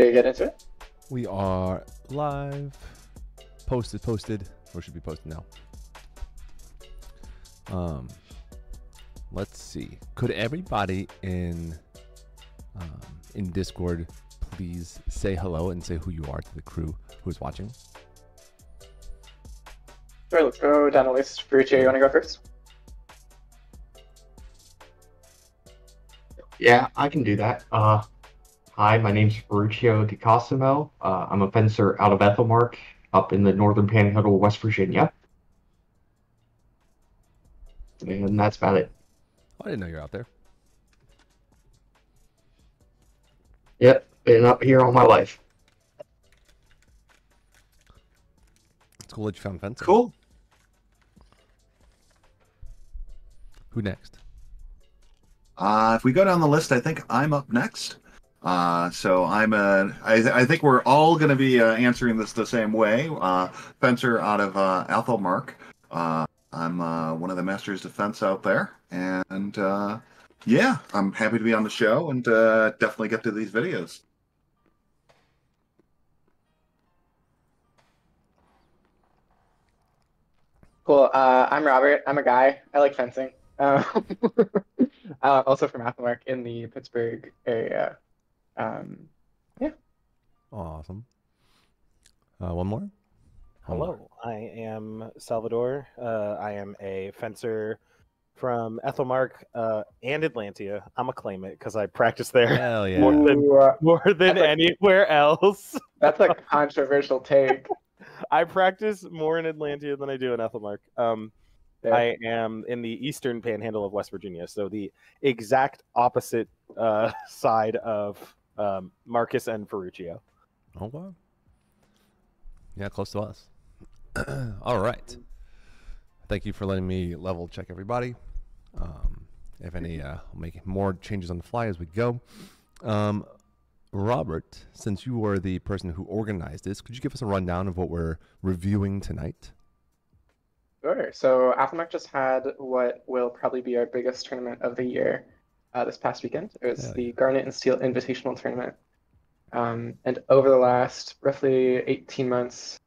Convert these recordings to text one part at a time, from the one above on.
to get into it? We are live. Posted, or should be posted now. Let's see. Could everybody in Discord please say hello and say who you are to the crew who is watching? Sure, let's go down the list. Ferruccio, you want to go first? Yeah, I can do that. Hi, my name's Ferruccio Di Cosimo. I'm a fencer out of Ethelmark, up in the northern panhandle of West Virginia. And that's about it. I didn't know you're out there. Yep, been up here all my life. It's cool that you found fencing. Cool. Who next? If we go down the list, I think I'm up next. So I think we're all going to be answering this the same way. Fencer out of Ethelmark. I'm one of the masters of fence out there, and yeah, I'm happy to be on the show and definitely get to these videos. Cool. I'm Robert. I'm a guy. I like fencing. Also from Ethelmark in the Pittsburgh area. Yeah. Awesome. One more? Hello, I am Salvador. I am a fencer from Ethelmark and Atlantia. I'm a claim it because I practice there Hell yeah. more than anywhere else. That's a controversial take. I practice more in Atlantia than I do in Ethelmark. I am in the eastern panhandle of West Virginia, so the exact opposite side of Marcus and Ferruccio. Oh, wow. Yeah, close to us. All right. Thank you for letting me level check everybody. If any, I'll make more changes on the fly as we go. Robert, since you were the person who organized this, could you give us a rundown of what we're reviewing tonight? Sure. So Ethelmark just had what will probably be our biggest tournament of the year this past weekend. It was the Garnet and Steel Invitational Tournament. And over the last roughly 18 months,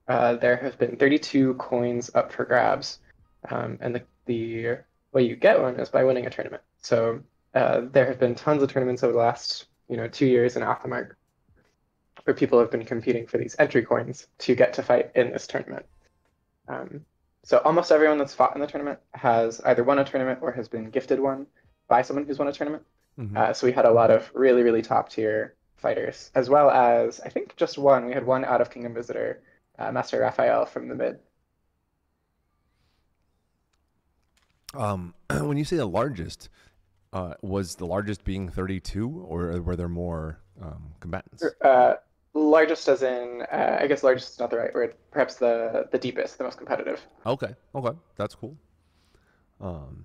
there have been 32 coins up for grabs. And the way you get one is by winning a tournament. So there have been tons of tournaments over the last 2 years in Ethelmark where people have been competing for these entry coins to get to fight in this tournament. So almost everyone that's fought in the tournament has either won a tournament or has been gifted one by someone who's won a tournament. Mm-hmm. So we had a lot of really, really top tier fighters, as well as I think just one. We had one out of Kingdom Visitor, Master Raphael from the mid. When you say the largest, was the largest being 32, or were there more combatants? Largest as in, I guess largest is not the right word. Perhaps the deepest, the most competitive. Okay, that's cool.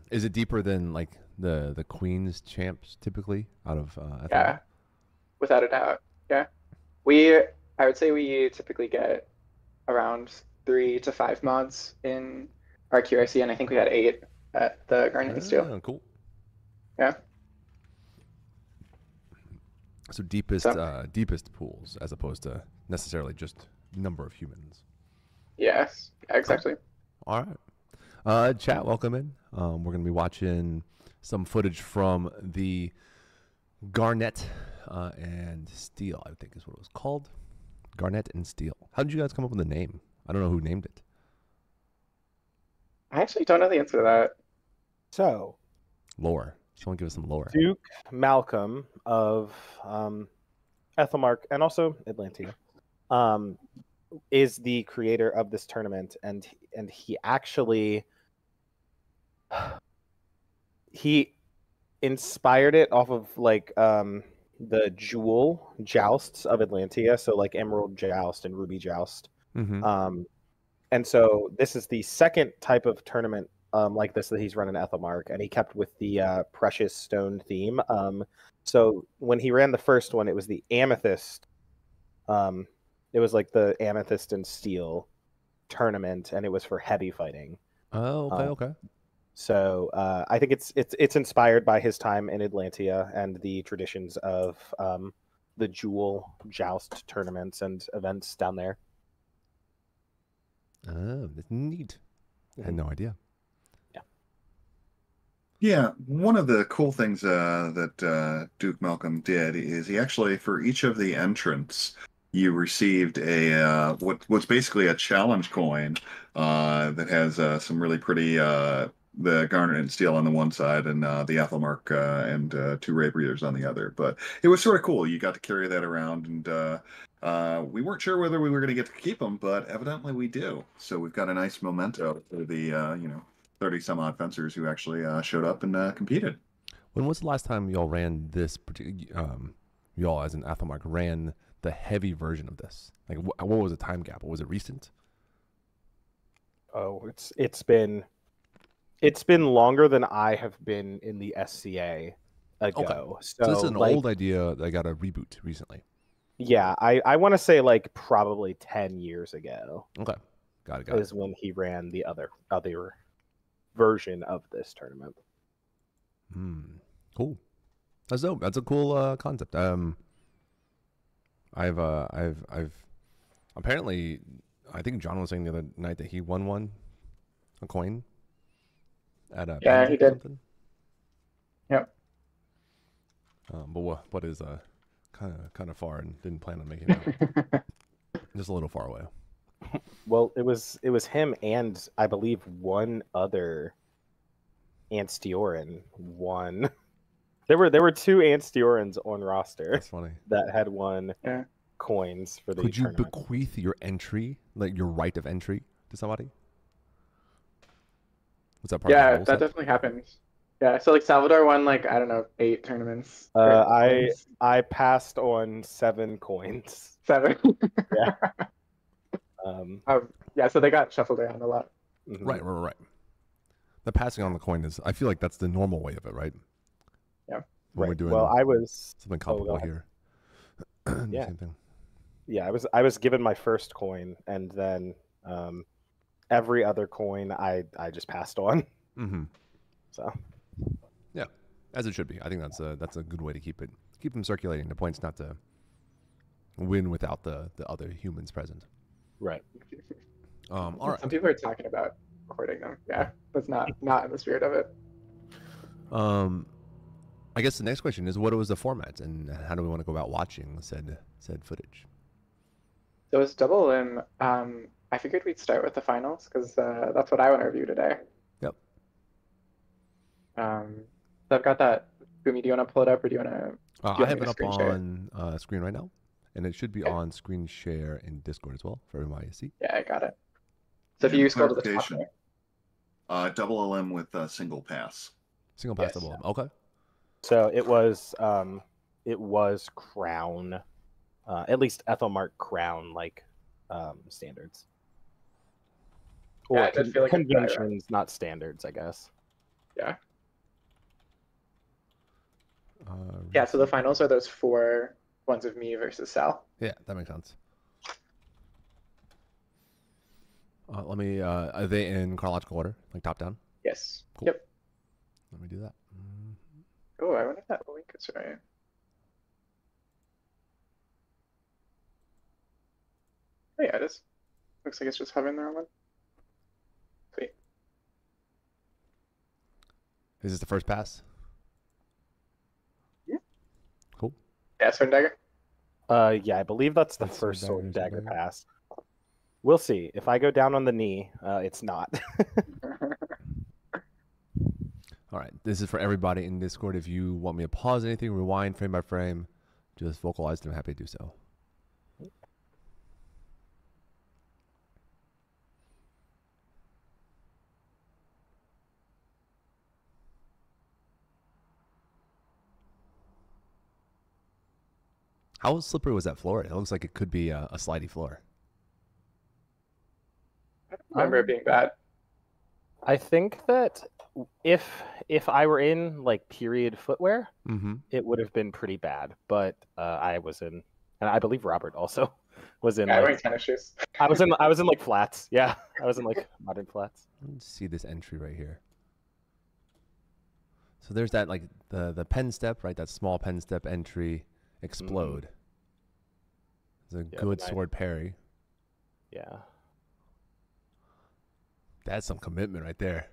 Is it deeper than like the Queen's champs typically out of? Yeah, without a doubt. Yeah, I would say we typically get around 3 to 5 mods in our QRC, and I think we had 8 at the Garnet and Steel. Cool. Yeah. So deepest pools as opposed to necessarily just number of humans. Yes, exactly. All right. Chat, welcome in. We're going to be watching some footage from the Garnet and Steel, I think is what it was called. Garnet and Steel. How did you guys come up with the name? I don't know who named it. I actually don't know the answer to that. So, Lore. Someone give us some lore. Duke Malcolm of Ethelmark and also Atlantia is the creator of this tournament, and he actually he inspired it off of like the jewel jousts of Atlantia, so like Emerald Joust and Ruby Joust. Mm-hmm. And so this is the second type of tournament like this that he's run in Ethelmark, and he kept with the precious stone theme. So when he ran the first one, it was the amethyst. It was like the amethyst and steel tournament, and it was for heavy fighting. Oh, okay. So I think it's inspired by his time in Atlantia and the traditions of the Jewel Joust tournaments and events down there. Oh, that's neat. I had no idea. Yeah, one of the cool things that Duke Malcolm did is he actually, for each of the entrants, you received a what's basically a challenge coin that has some really pretty the Garnet and Steel on the one side and the Athelmark and two rapiers on the other. But it was sort of cool. You got to carry that around, and we weren't sure whether we were going to get to keep them, but evidently we do. So we've got a nice memento for the 30 some odd fencers who actually showed up and competed. When was the last time y'all ran this particular? Y'all, as an Athelmark, ran the heavy version of this? Like, what was the time gap? Was it recent? Oh, it's been longer than I have been in the SCA ago. Okay. So this is an old idea that got a reboot recently. Yeah, I want to say like probably 10 years ago. Okay, got it. Is when he ran the other version of this tournament. Cool. That's dope. That's a cool concept. I've apparently, I think John was saying the other night that he won a coin at a Yeah, he did. Something. Yep. But what is kind of far and didn't plan on making it. Just a little far away. Well, it was him and I believe one other Anstioran won. There were two Anstiorans on roster. That's funny. That had won coins for the Could you tournament. bequeath your entry, like your right of entry, to somebody? Was that part of the Yeah, rule that set? definitely happened. Yeah, so like Salvador won like I don't know 8 tournaments. I passed on 7 coins. 7. Yeah. Yeah, so they got shuffled around a lot. Mhm. Right. The passing on the coin is, I feel like that's the normal way of it, right? Yeah. When we're Right. doing Well, I was something comparable go ahead. here. Yeah. Same thing. Yeah, I was given my first coin, and then every other coin I just passed on. Mm-hmm. So Yeah, as it should be. I think that's a good way to keep them circulating. The point's not to win without the other humans present. right. All right. Some people are talking about recording them. Yeah, that's not in the spirit of it. I guess the next question is, what was the format, and how do we want to go about watching said footage? So it's double limb. I figured we'd start with the finals because that's what I want to review today. Yep. So I've got that. Boomy, do you want to pull it up, or do you want to? I have it up on screen right now, and it should be on screen share in Discord as well for everybody to see. Yeah, I got it. So if you scroll to the top Clarification. there. Double LM with single pass. Single pass Yes. double. Okay. So it was crown, at least Ethelmark crown like standards. Or Yeah, I did feel like it's better. conventions, not standards, I guess. Yeah. Yeah, so the finals are those 4 ones of me versus Sal. Yeah, that makes sense. Let me. Are they in chronological order, like top down? Yes. Cool. Yep. Let me do that. Oh, I wonder if that link is right. Oh, yeah, it is. Looks like it's just hovering there on one. Sweet. Is this the first pass? Yeah. Cool. Yeah, Sword and Dagger. Yeah, I believe that's the That's first Sword sword and Dagger, dagger Sword Dagger. pass. We'll see. If I go down on the knee, it's not. All right. This is for everybody in Discord. If you want me to pause anything, rewind frame by frame, just vocalize it. I'm happy to do so. How slippery was that floor? It looks like it could be a slidey floor. I don't remember it being bad. I think that if I were in like period footwear, Mm-hmm. it would have been pretty bad. But I was in, and I believe Robert also was in. Yeah, I'm like, wearing tennis shoes. I was in like flats. Yeah, I was in like modern flats. Let's see this entry right here. So there's that, like the pen step, right? That small pen step entry, explode. a Yeah, good but sword parry. Yeah. That's some commitment right there.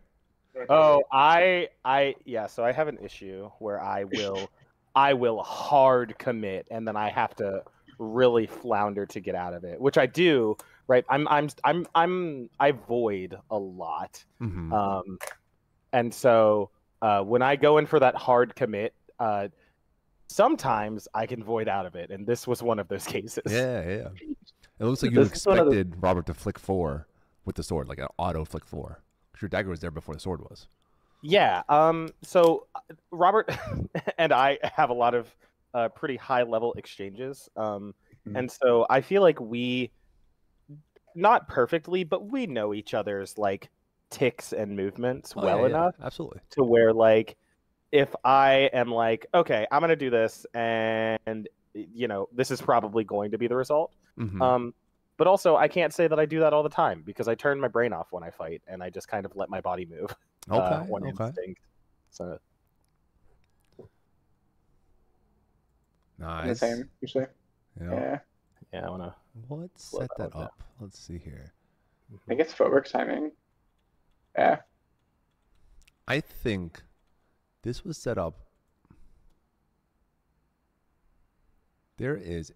Oh, yeah. So I have an issue where I will hard commit, and then I have to really flounder to get out of it, which I do. Right. I void a lot. Mm-hmm. And so when I go in for that hard commit, sometimes I can void out of it, and this was one of those cases. Yeah, yeah. It looks like you This is one of the- expected Robert to flick 4 with the sword, like an auto flick 4. Because your dagger was there before the sword was. Yeah. So Robert and I have a lot of pretty high level exchanges. And so I feel like we, not perfectly, but we know each other's like ticks and movements well enough Absolutely. to where like if I am like, okay, I'm gonna do this, and this is probably going to be the result. Mm-hmm. But also I can't say that I do that all the time because I turn my brain off when I fight, and I just kind of let my body move. On instinct. So nice. The same, usually. Yeah. Yeah, I wanna. Let's slow set that that one up. Let's see here. I think it's footwork timing. Yeah. I think this was set up. There is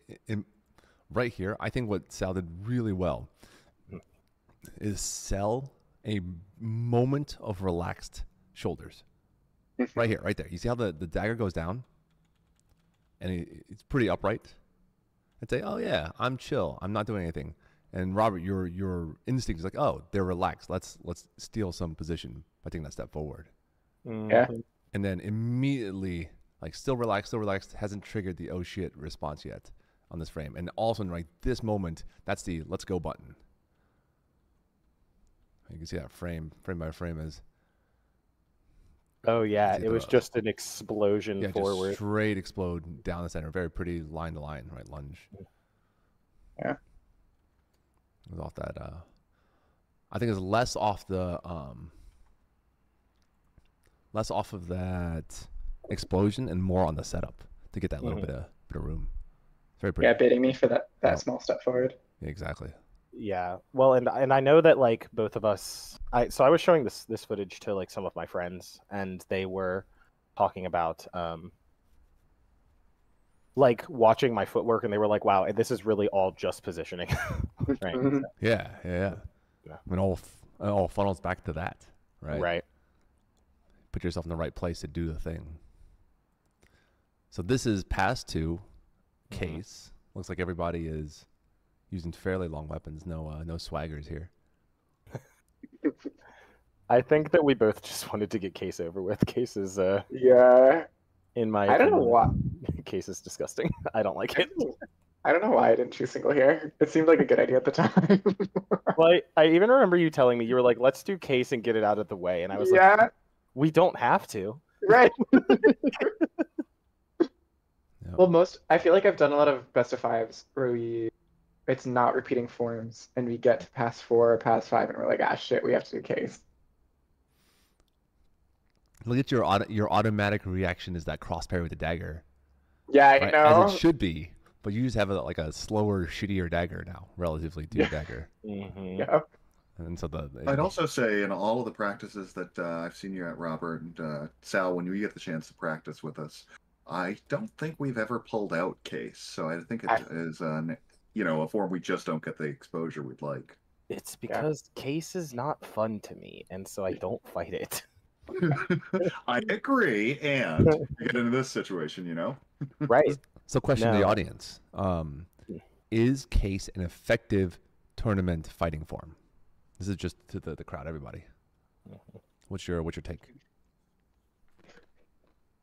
right here. I think what Sal did really well is sell a moment of relaxed shoulders. Right here, right there. You see how the dagger goes down? And it's pretty upright. And say, oh yeah, I'm chill. I'm not doing anything. And Robert, your instinct is like, oh, they're relaxed. Let's steal some position by taking that step forward. Yeah. And then immediately, like, still relaxed, hasn't triggered the oh shit response yet on this frame. And all of a sudden, right, this moment, that's the let's go button. You can see that frame by frame is. Oh yeah, it was just an explosion forward. Just straight explode down the center. Very pretty line to line, right? Lunge. Yeah. It was off that. I think it's less off the less off of that explosion and more on the setup to get that little bit of room. It's very pretty. Yeah, baiting me for that small step forward. Yeah, exactly. Yeah, well, and I know that like both of us. So I was showing this footage to like some of my friends, and they were talking about like watching my footwork, and they were like, "Wow, this is really all just positioning." Right? Mhm. Yeah. I mean, all funnels back to that, right? Right. Put yourself in the right place to do the thing. So this is pass 2 case. Looks like everybody is using fairly long weapons. No swaggers here. I think that we both just wanted to get Case over with. Case is Yeah. in my I don't know opinion, why. Case is disgusting. I don't like it. I don't know why I didn't choose single here. It seemed like a good idea at the time. Well, I even remember you telling me, you were like, let's do Case and get it out of the way. And I was like, yeah, we don't have to. right. Yep. Well, I feel like I've done a lot of best of fives where it's not repeating forms, and we get to pass 4 or pass 5, and we're like, ah, shit, we have to do case. Look at your automatic reaction is that cross parry with the dagger. Yeah, I Right? know. As it should be, but you just have a slower, shittier dagger now, relatively to your dagger. Yeah. And so I'd also say in all of the practices that I've seen you at, Robert and Sal, when you get the chance to practice with us, I don't think we've ever pulled out case. So I think it is a form we just don't get the exposure we'd like. It's because Case is not fun to me, and so I don't fight it. I agree, and you get into this situation, Right. So question to the No. audience. Is case an effective tournament fighting form? This is just to the crowd, everybody. What's your take?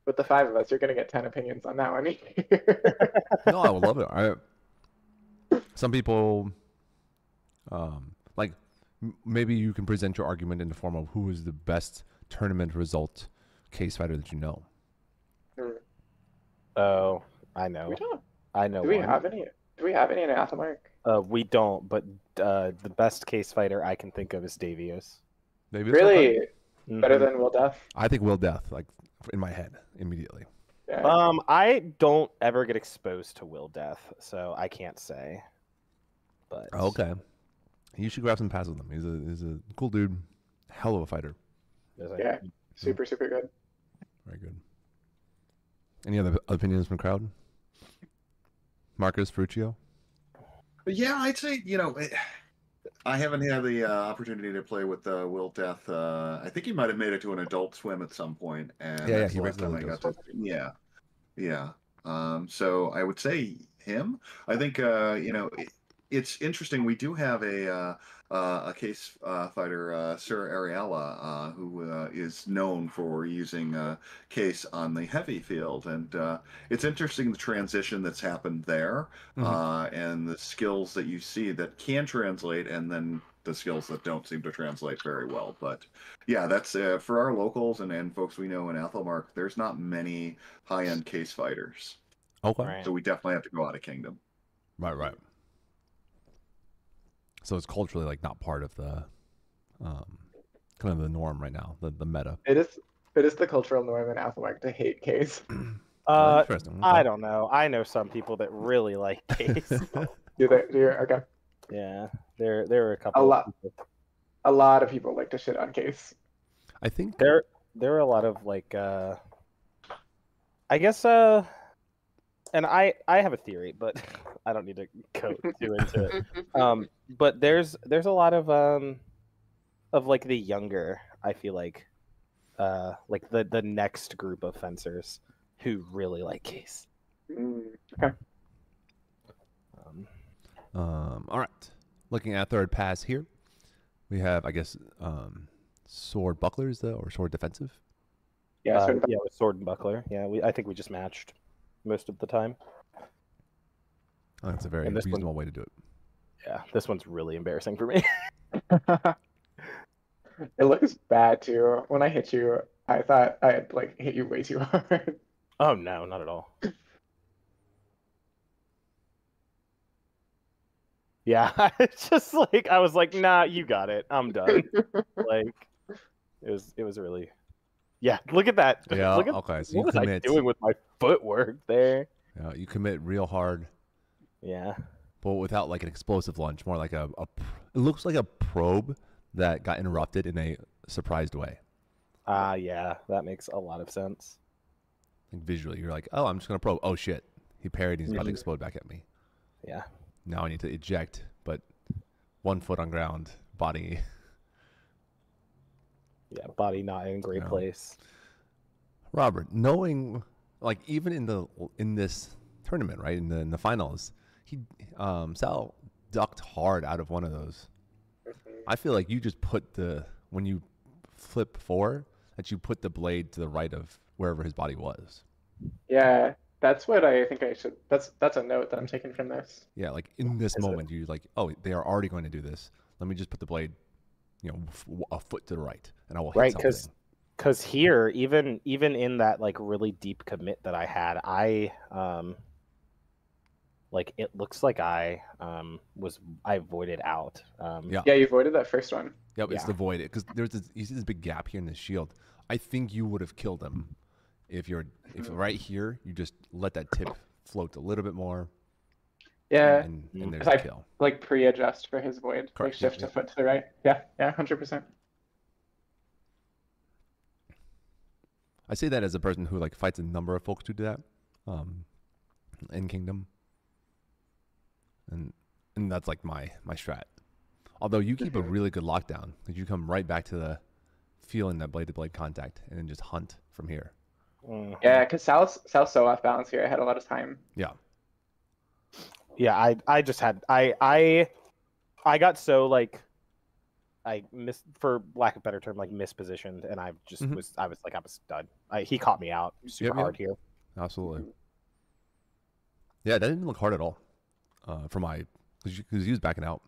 With the 5 of us, you're gonna get 10 opinions on that one. No, I would love it. Some people, maybe you can present your argument in the form of who is the best tournament result case fighter that you know. Oh, I know. We don't. I know. Do we one. have any? Do we have any in Athelmark? We don't, but the best Case fighter I can think of is Davios. Maybe Really better Mhm. than Will Death? I think Will Death, like in my head, immediately. Yeah. I don't ever get exposed to will death, so I can't say. But Okay. You should grab some passes with him. He's a cool dude. Hell of a fighter. Yeah. Super, super good. Very good. Any other opinions from the crowd? Marcus, Fruccio? Yeah, I'd say, I haven't had the opportunity to play with Will Death. I think he might have made it to an adult swim at some point, and Yeah, that's he the last time I regularly got to. Yeah. So I would say him. I think it's interesting. We do have a case fighter, Sir Ariella, who is known for using case on the heavy field, and it's interesting the transition that's happened there, and the skills that you see that can translate, and then the skills that don't seem to translate very well. But yeah, that's for our locals and folks we know in Athelmark. There's not many high-end case fighters. Okay. Right. So we definitely have to go out of Kingdom. Right. So it's culturally like not part of the kind of the norm right now, the meta. It is the cultural norm in Athelmark to hate case. Interesting. Okay. I don't know. I know some people that really like case. Okay. Yeah, there are a couple. A lot of people like to shit on case. I think There are a lot of like I guess and I have a theory, but I don't need to go too into it. But there's a lot of like the younger, I feel like the next group of fencers who really like case. Okay. all right. Looking at third pass here, we have, I guess, sword bucklers though, or sword defensive. Yeah. With sword and buckler. Yeah, I think we just matched most of the time. Oh, that's a very And this reasonable way to do it. Yeah, this one's really embarrassing for me. It looks bad too. When I hit you, I thought I had like hit you way too hard. Oh no, not at all. Yeah, it's just like I was like, nah, you got it. I'm done. Like it was really. Yeah, look at that. Yeah, Look at, okay. So what you was I commit. doing with my footwork there? Yeah, you commit real hard, Yeah. but without like an explosive lunge. More like it looks like a probe that got interrupted in a surprised way. Yeah, that makes a lot of sense. Like visually, you're like, oh, I'm just gonna probe. Oh shit, he parried. He's about to explode back at me. Yeah. Now I need to eject, but 1 foot on ground, body. Yeah, body not in great place. Robert, knowing like even in this tournament, right, in the finals, Sal ducked hard out of one of those. I feel like you just put when you flip 4, that you put the blade to the right of wherever his body was. Yeah, that's what I think I should. That's a note that I'm taking from this. Yeah, like in this moment, you're like, oh, they are already going to do this. Let me just put the blade, a foot to the right, and I will hit something. Because here, even in that like really deep commit that I had, I like it looks like I voided out. Yeah, you voided that first one. Yep, it's the void. Because you see this big gap here in the shield. I think you would have killed him if right here you just let that tip float a little bit more. Yeah, and there's I a kill. Like pre-adjust for his void, Correct. like shift a foot to the right. Yeah, 100%. I say that as a person who like fights a number of folks who do that, in Kingdom, and that's like my strat. Although you keep a really good lockdown, because you come right back to the feeling that blade to blade contact, and then just hunt from here. Yeah, because Sal's so off balance here. I had a lot of time. Yeah. Yeah, I just had I got so like I missed, for lack of a better term, like mispositioned, and I just was done. He caught me out super hard here. Absolutely. Yeah, that didn't look hard at all. For my because he was backing out.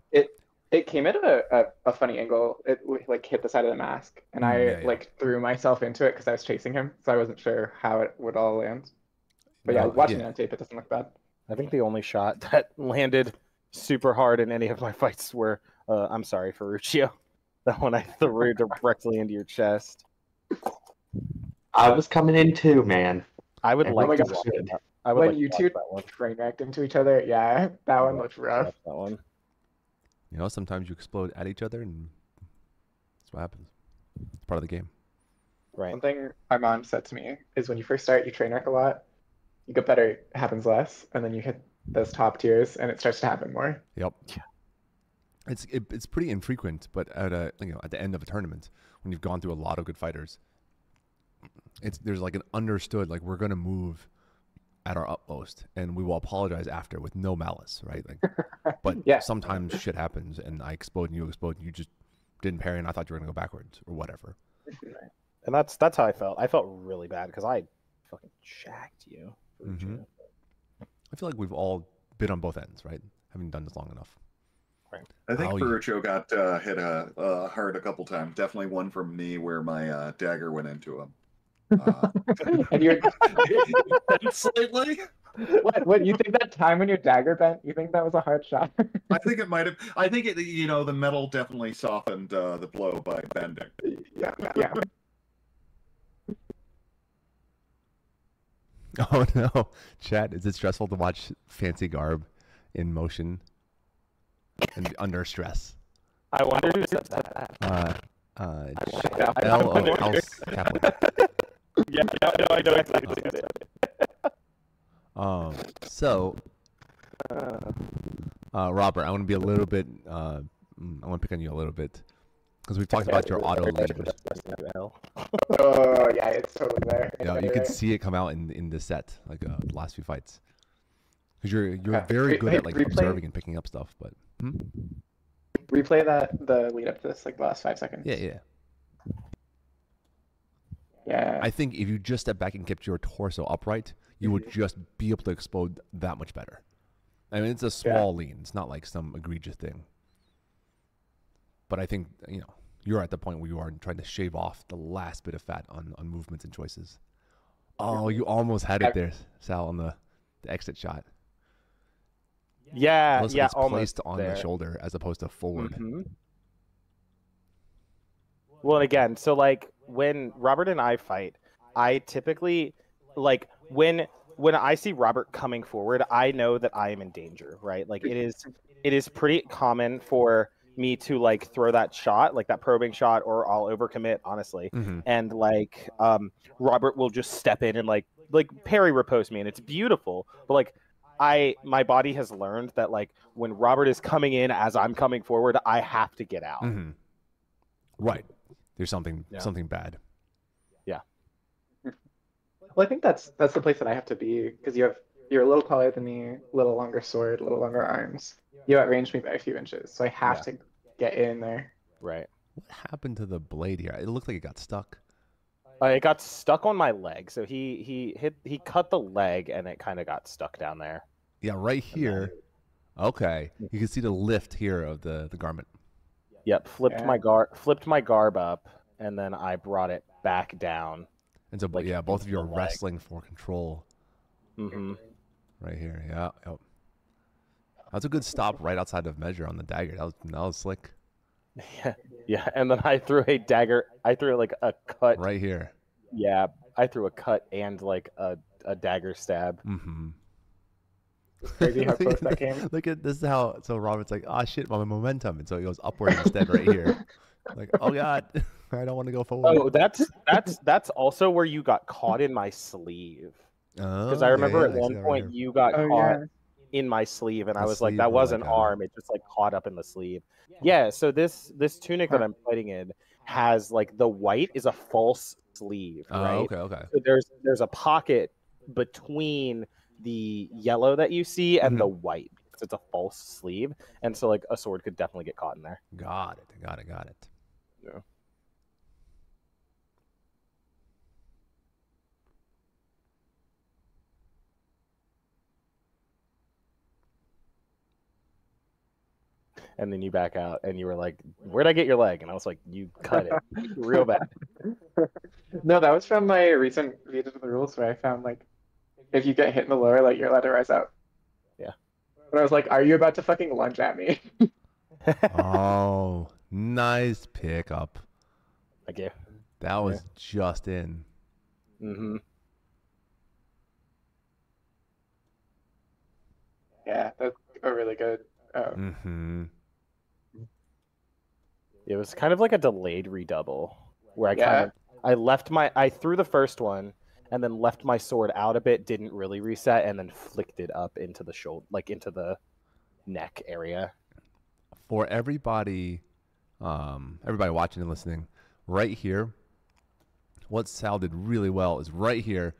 It came at a funny angle. It like hit the side of the mask, and I like threw myself into it because I was chasing him, so I wasn't sure how it would all land. But watching it on tape, it doesn't look bad. I think the only shot that landed super hard in any of my fights were, I'm sorry, Ferruccio. That one I threw directly into your chest. I was coming in too, man. I would And like my to gosh, watch dude. that. I would when like you to watch two that one. train wrecked into each other, yeah, that one looks rough. Watch that one. You know, sometimes you explode at each other, and that's what happens. It's part of the game. Right. One thing my mom said to me is when you first start, you train wreck a lot. You get better, it happens less, and then you hit those top tiers, and it starts to happen more. Yep. It's pretty infrequent, but at the end of a tournament, when you've gone through a lot of good fighters, there's like an understood, like, we're gonna move at our utmost, and we will apologize after with no malice, right? Like, but Yeah. sometimes shit happens, and I explode and you explode, and you just didn't parry, and I thought you were gonna go backwards or whatever. And that's how I felt. I felt really bad because I fucking jacked you. Mm-hmm. I feel like we've all been on both ends, right? Having done this long enough. I think Oh, Ferruccio got hit hard a couple times. Definitely one from me where my dagger went into him. And you're Slightly. what you think that time when your dagger bent, you think that was a hard shot? I think it might have. I think it. You know, the metal definitely softened the blow by bending. Yeah. Oh no, chat! Is it stressful to watch fancy garb in motion and under stress? I wonder who said that. L. House Kaplan. Yeah, I know exactly. So, Robert, I want to be a little bit. I want to pick on you a little bit because we've talked about your auto lead. Oh yeah, it's totally there. Yeah, you can see it come out in the set, like the last few fights. Because you're very good at like observing and picking up stuff, but replay the lead up to this, like the last 5 seconds. yeah. Yeah. I think if you just step back and kept your torso upright, you would just be able to explode that much better. I mean, it's a small lean. It's not like some egregious thing. But I think, you're at the point where you are trying to shave off the last bit of fat on movements and choices. Oh, you almost had it there, Sal, on the exit shot. Yeah, It's placed almost on there. the shoulder as opposed to forward. Mm-hmm. Well, and again, so like when Robert and I fight, I typically like when I see Robert coming forward, I know that I am in danger, right? Like it is pretty common for me to like throw that shot, like that probing shot, or I'll overcommit, honestly. Mm-hmm. And like Robert will just step in and like parry riposte me, and it's beautiful. But like my body has learned that like when Robert is coming in as I'm coming forward, I have to get out. Mm-hmm. Right. There's something bad. Yeah. Well, I think that's the place that I have to be because you're a little taller than me, a little longer sword, a little longer arms. You outrange me by a few inches, so I have to get in there. Right. What happened to the blade here? It looked like it got stuck. It got stuck on my leg, so he cut the leg, and it kind of got stuck down there. Yeah, right here. Okay, you can see the lift here of the garment. Yep, flipped my garb up, and then I brought it back down. And so, like, both of you are the leg. wrestling for control. Mm-hmm. Right here, yeah. Yep. That's a good stop right outside of measure on the dagger. That was slick. Yeah, and then I threw a dagger. I threw like a cut. Right here. Yeah, I threw a cut and like a dagger stab. Mm-hmm. It's crazy how close that came. Look at this is how. So Robert's like, oh shit, my momentum, and so he goes upward instead right here. Like, oh god, I don't want to go forward. Oh, that's also where you got caught in my sleeve. Because I remember at one point you got caught in my sleeve, and I was like, that was an arm. It just like caught up in the sleeve. Yeah. So this tunic that I'm fighting in has like the white is a false sleeve, right? Okay. So there's a pocket between the yellow that you see and the white because it's a false sleeve, and so like a sword could definitely get caught in there. Got it. Yeah. And then you back out, and you were like, "Where'd I get your leg?" And I was like, "You cut it real bad." No, that was from my recent read of the rules where I found like if you get hit in the lower, like you're allowed to rise out. Yeah. But I was like, "Are you about to fucking lunge at me?" Oh, nice pickup. Thank you. That was just in. Mm-hmm. Yeah, that's a really good. It was kind of like a delayed redouble where Yeah. I threw the first one and then left my sword out a bit, didn't really reset, and then flicked it up into the shoulder, like into the neck area. For everybody watching and listening, right here, what Sal did really well is right here.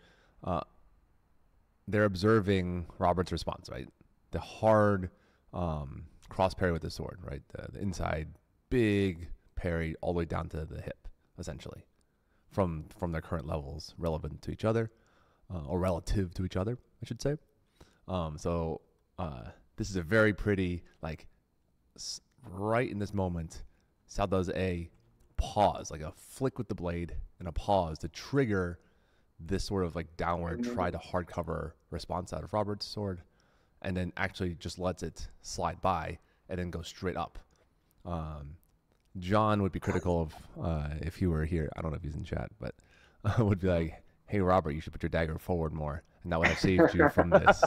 They're observing Robert's response, right? The hard cross parry with the sword, right? The inside big parry all the way down to the hip, essentially, from their current levels, relevant to each other, or relative to each other, I should say. So this is a very pretty, like, right in this moment, Sal does a pause, like a flick with the blade and a pause to trigger this sort of like downward try to hardcover response out of Robert's sword, and then actually just lets it slide by and then go straight up. John would be critical of if he were here. I don't know if he's in chat, but would be like, "Hey Robert, you should put your dagger forward more," and that would have saved you from this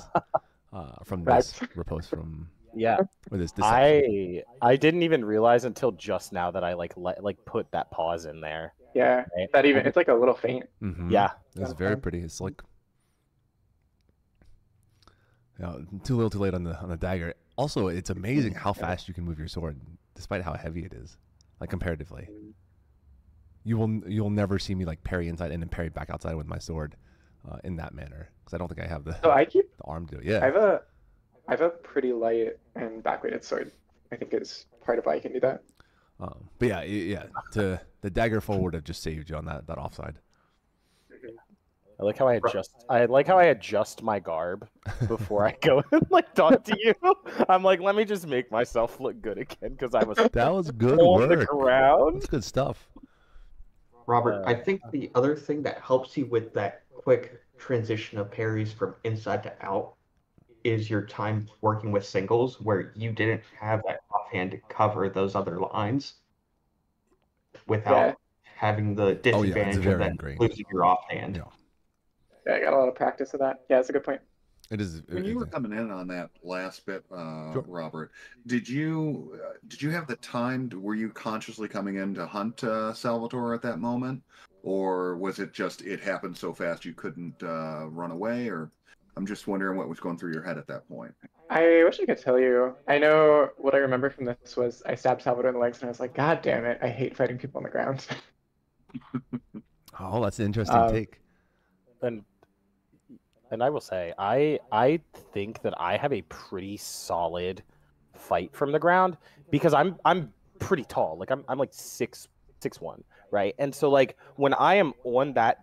riposte from this I didn't even realize until just now that I put that pause in there. Yeah, right? that even it's like a little faint. Mm-hmm. Yeah, it's very pretty. It's like, too little, too late on the dagger. Also, it's amazing how fast you can move your sword, despite how heavy it is, like comparatively. You'll never see me like parry inside and then parry back outside with my sword in that manner, because I don't think I have the arm to do it. Yeah, I have a pretty light and backweighted sword. I think it's part of why I can do that. But yeah. The dagger forward have just saved you on that offside. I like how I adjust my garb before I go and like talk to you. I'm like, let me just make myself look good again because I was that was good on work. The ground. That's good stuff. Robert, I think the other thing that helps you with that quick transition of parries from inside to out is your time working with singles, where you didn't have that offhand to cover those other lines without having the disadvantage of that losing your offhand. Yeah, I got a lot of practice of that. Yeah, that's a good point. It is. When you were coming in on that last bit, Sure. Robert, did you have the time? Were you consciously coming in to hunt Salvatore at that moment, or was it just it happened so fast you couldn't run away? Or I'm just wondering what was going through your head at that point. I wish I could tell you. I know what I remember from this was I stabbed Salvatore in the legs and I was like, God damn it, I hate fighting people on the ground. Oh, that's an interesting take. And I will say, I think that I have a pretty solid fight from the ground because I'm pretty tall. Like I'm like 6'1", right? And so like when I am on that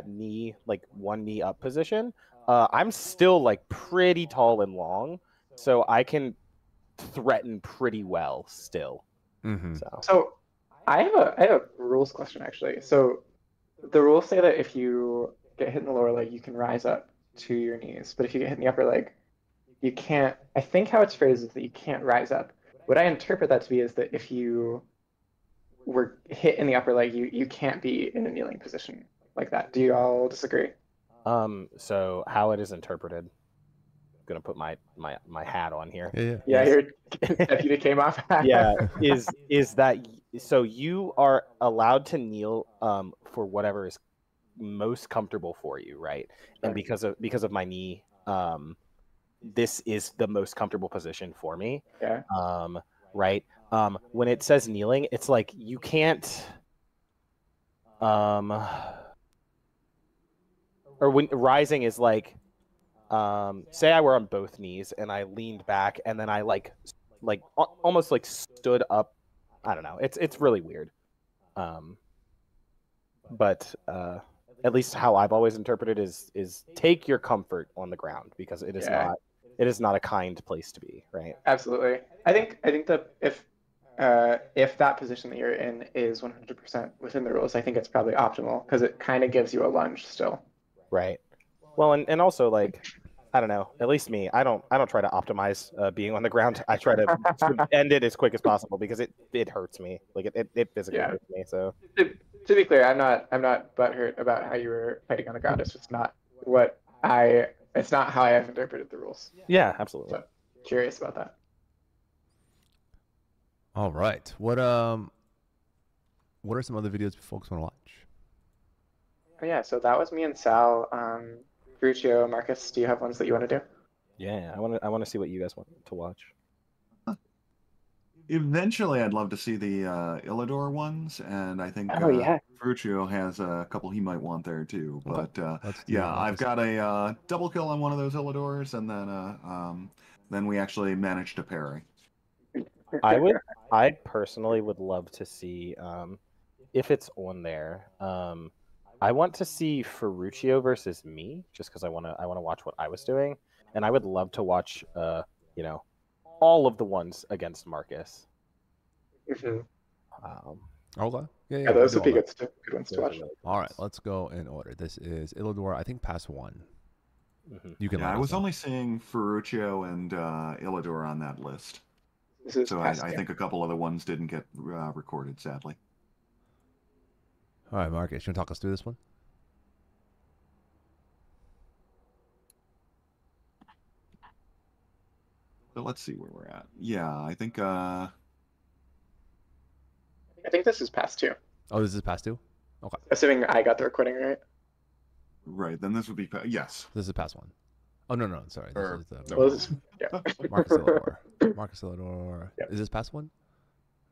knee, like one knee up position, I'm still like pretty tall and long, so I can threaten pretty well still. Mm-hmm. So I have a rules question actually. So the rules say that if you get hit in the lower leg, you can rise up to your knees, but if you get hit in the upper leg, you can't. I think how it's phrased is that you can't rise up. What I interpret that to be is that if you were hit in the upper leg, you can't be in a kneeling position like that. Do you all disagree? So how it is interpreted, I'm gonna put my hat on here. Yeah, your deputy came off. Yeah, is that so? You are allowed to kneel for whatever is most comfortable for you, right? And because of my knee, this is the most comfortable position for me. Yeah. Right. When it says kneeling, it's like you can't. Or when rising is like, say I were on both knees and I leaned back and then I like almost like stood up. I don't know. It's really weird. But at least how I've always interpreted is take your comfort on the ground because it is not a kind place to be, right? Absolutely. I think that if that position that you're in is 100% within the rules, I think it's probably optimal because it kind of gives you a lunge still. Right. Well, and also like, I don't know. At least me, I don't try to optimize being on the ground. I try to end it as quick as possible because it hurts me. Like it physically hurts me. So to be clear, I'm not butthurt about how you were fighting on the ground. It's just not what I It's not how I have interpreted the rules. Yeah, absolutely. So curious about that. All right. What are some other videos folks want to watch? Oh, yeah, so that was me and Sal. Gruccio, Marcus, do you have ones that you want to do? Yeah, I want to see what you guys want to watch. Eventually, I'd love to see the Illidor ones, and I think yeah. Ferruccio has a couple he might want there too. Okay. But Let's do yeah, that. I've got a double kill on one of those Illidors, and then we actually managed to parry. I personally would love to see, if it's on there. I want to see Ferruccio versus me, just because I want to watch what I was doing, and I would love to watch, all of the ones against Marcus. Mhm. Okay. Yeah, Yeah, those we'll would do be all good ones to Those are watch. really good All right, ones. let's go in order. This is Illidor, I think past 1. Mhm. You can Yeah, let I us was know. only seeing Ferruccio and Illidor on that list, This is so past I two. think a couple of the ones didn't get recorded, sadly. All right, Marcus, you want to talk us through this one? So let's see where we're at. Yeah, I think I think this is past 2. Oh, this is past 2? Okay. Assuming I got the recording right. right. Then this would be yes. This is past 1. Oh, no, sorry. This is the Well, this is, yeah. Marcus Illidor. Marcus Illidor. Yep. Is this past 1?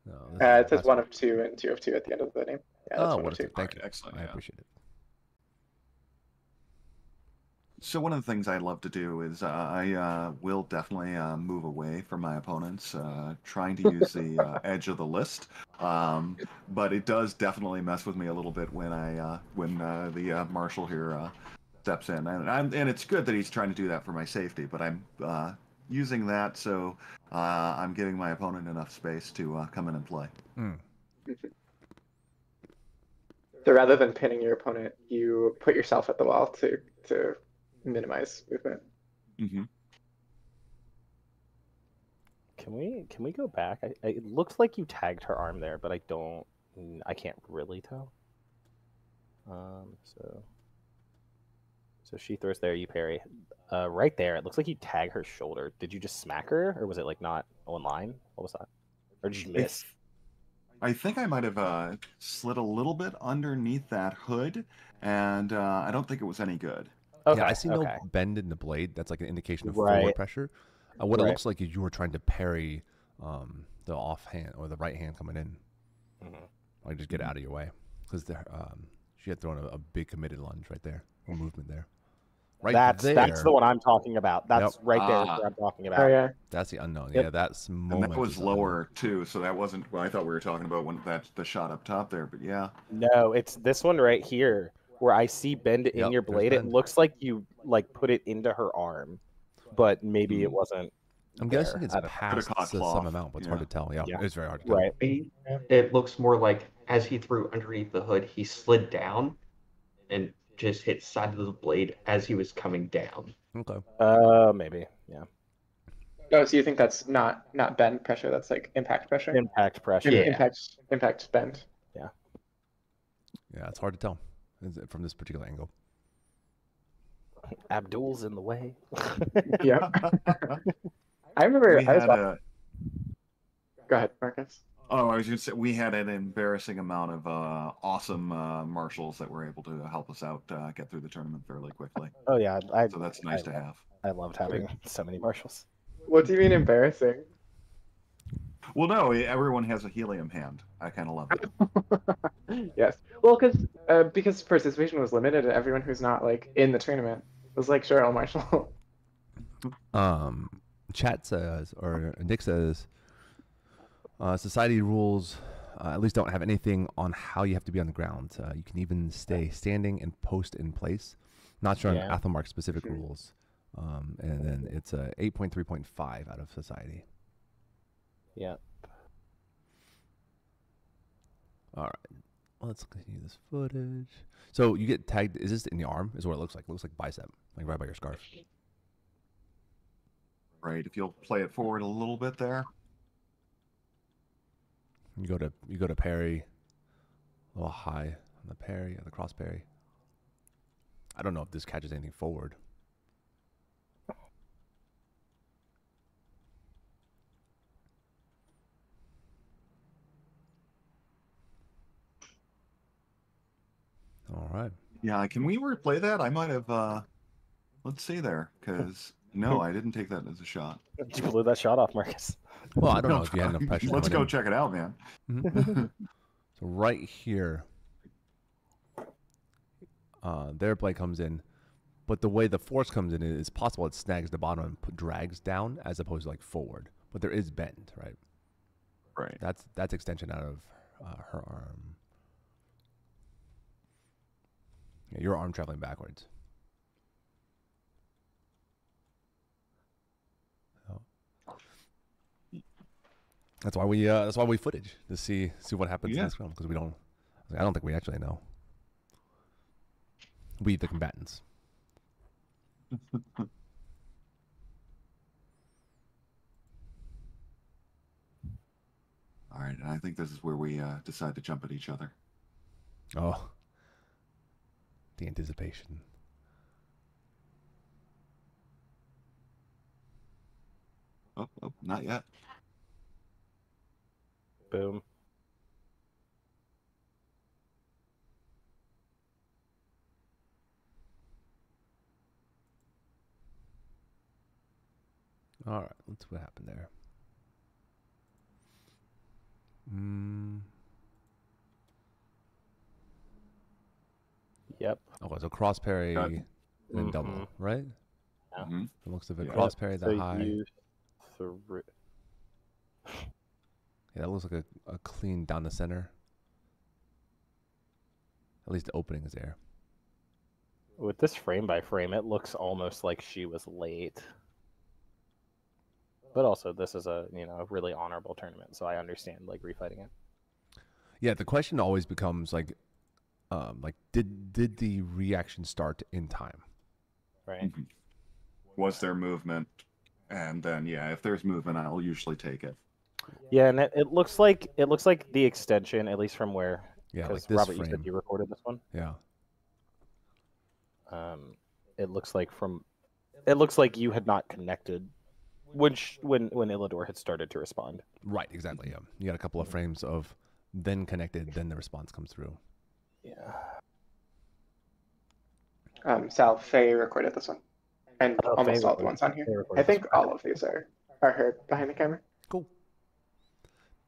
No. It says 1 of 2 and 2 of 2 at the end of the name. Yeah, that's Oh, 1 of 2. Thank you. Excellent. I Yeah. appreciate it. So one of the things I love to do is I will definitely move away from my opponents, trying to use the edge of the list. But it does definitely mess with me a little bit when the marshal here steps in, and it's good that he's trying to do that for my safety. But I'm using that, so I'm giving my opponent enough space to come in and play. So rather than pinning your opponent, you put yourself at the wall to minimize movement. Mm-hmm. Can we go back? It looks like you tagged her arm there, but I can't really tell. So she throws there, you parry. Right there, it looks like you tag her shoulder. Did you just smack her, or was it like not online? What was that? Or did you miss? I think I might have slid a little bit underneath that hood, and I don't think it was any good. Okay, Yeah, I see no bend in the blade. That's like an indication of Right. forward pressure. What it Right. looks like is you were trying to parry the offhand or the right hand coming in. Like just get out of your way, because she had thrown a big committed lunge right there, or movement there. Right that's the one I'm talking about. That's Yep. right there is what I'm talking about. Oh yeah. That's the unknown. Yep. Yeah, that's And moment. that was lower too, so that wasn't. Well, I thought we were talking about when that's the shot up top there, but yeah. No, it's this one right here where I see bend in Yep, your there's blade. It bend. looks like you put it into her arm, but maybe it wasn't. I'm there. guessing it's I don't know. past caught some cloth. amount, but it's Yeah. hard to tell. Yeah, Yeah. it's very hard to tell. Right. It looks more like as he threw underneath the hood, he slid down and just hit side of the blade as he was coming down. Okay. Maybe. Yeah. Oh, so you think that's not bend pressure? That's like impact pressure. Impact pressure. Yeah. Impact bend. Yeah, it's hard to tell from this particular angle. Abdul's in the way. Yeah. I remember. We I was had Go ahead, Marcus. I was going to say we had an embarrassing amount of awesome marshals that were able to help us out get through the tournament fairly quickly. Oh yeah, So that's nice to have. I loved having so many marshals. What do you mean embarrassing? Well, no, everyone has a helium hand. I kind of love it. Yes. Well, because participation was limited, and everyone who's not like in the tournament was like, sure, I'll marshal. Chat says, or Nick says, society rules at least don't have anything on how you have to be on the ground. You can even stay standing and post in place. Not sure on Athelmark specific rules. And then it's 8.3.5 out of society. Yeah. All right. Let's continue this footage. So you get tagged. Is this in the arm? Is what it looks like. It looks like bicep, like right by your scarf. Right. If you'll play it forward a little bit there. You go to parry. A little high on the parry, the cross parry. I don't know if this catches anything forward. right. Yeah, can we replay that? I might have. Let's see there, because no, I didn't take that as a shot. You blew that shot off, Marcus. Well, I don't know if you had enough pressure. Let's go check it out, man. So right here, their blade comes in, but the way the force comes in is possible it snags the bottom and drags down as opposed to like forward. But there is bend, right? Right. That's extension out of her arm. Yeah, your arm traveling backwards. That's why we footage to see what happens in this film, because I don't think we actually know. We the combatants. All right, and I think this is where we decide to jump at each other. Oh, the anticipation. Oh, not yet. Boom. All right, let's see what happened there. Yep. Okay, so cross parry and then double, right? Yeah. It looks like a cross parry that so high. Yeah, that looks like a clean down the center. At least the opening is there. With this frame by frame, it looks almost like she was late. But also, this is a a really honorable tournament, so I understand like refighting it. Yeah, the question always becomes like did the reaction start in time? Right. Was there movement? And then if there's movement, I'll usually take it. Yeah, and it looks like the extension, at least from where. Yeah, because like this Robert, frame. you said you recorded this one. Yeah. It looks like you had not connected when Illidor had started to respond. Right, exactly. Yeah, you got a couple of frames of then connected, then the response comes through. Yeah. Sal, Faye recorded this one, and Oh, almost Faye all the ones on here. I think all of these are heard behind the camera. Cool.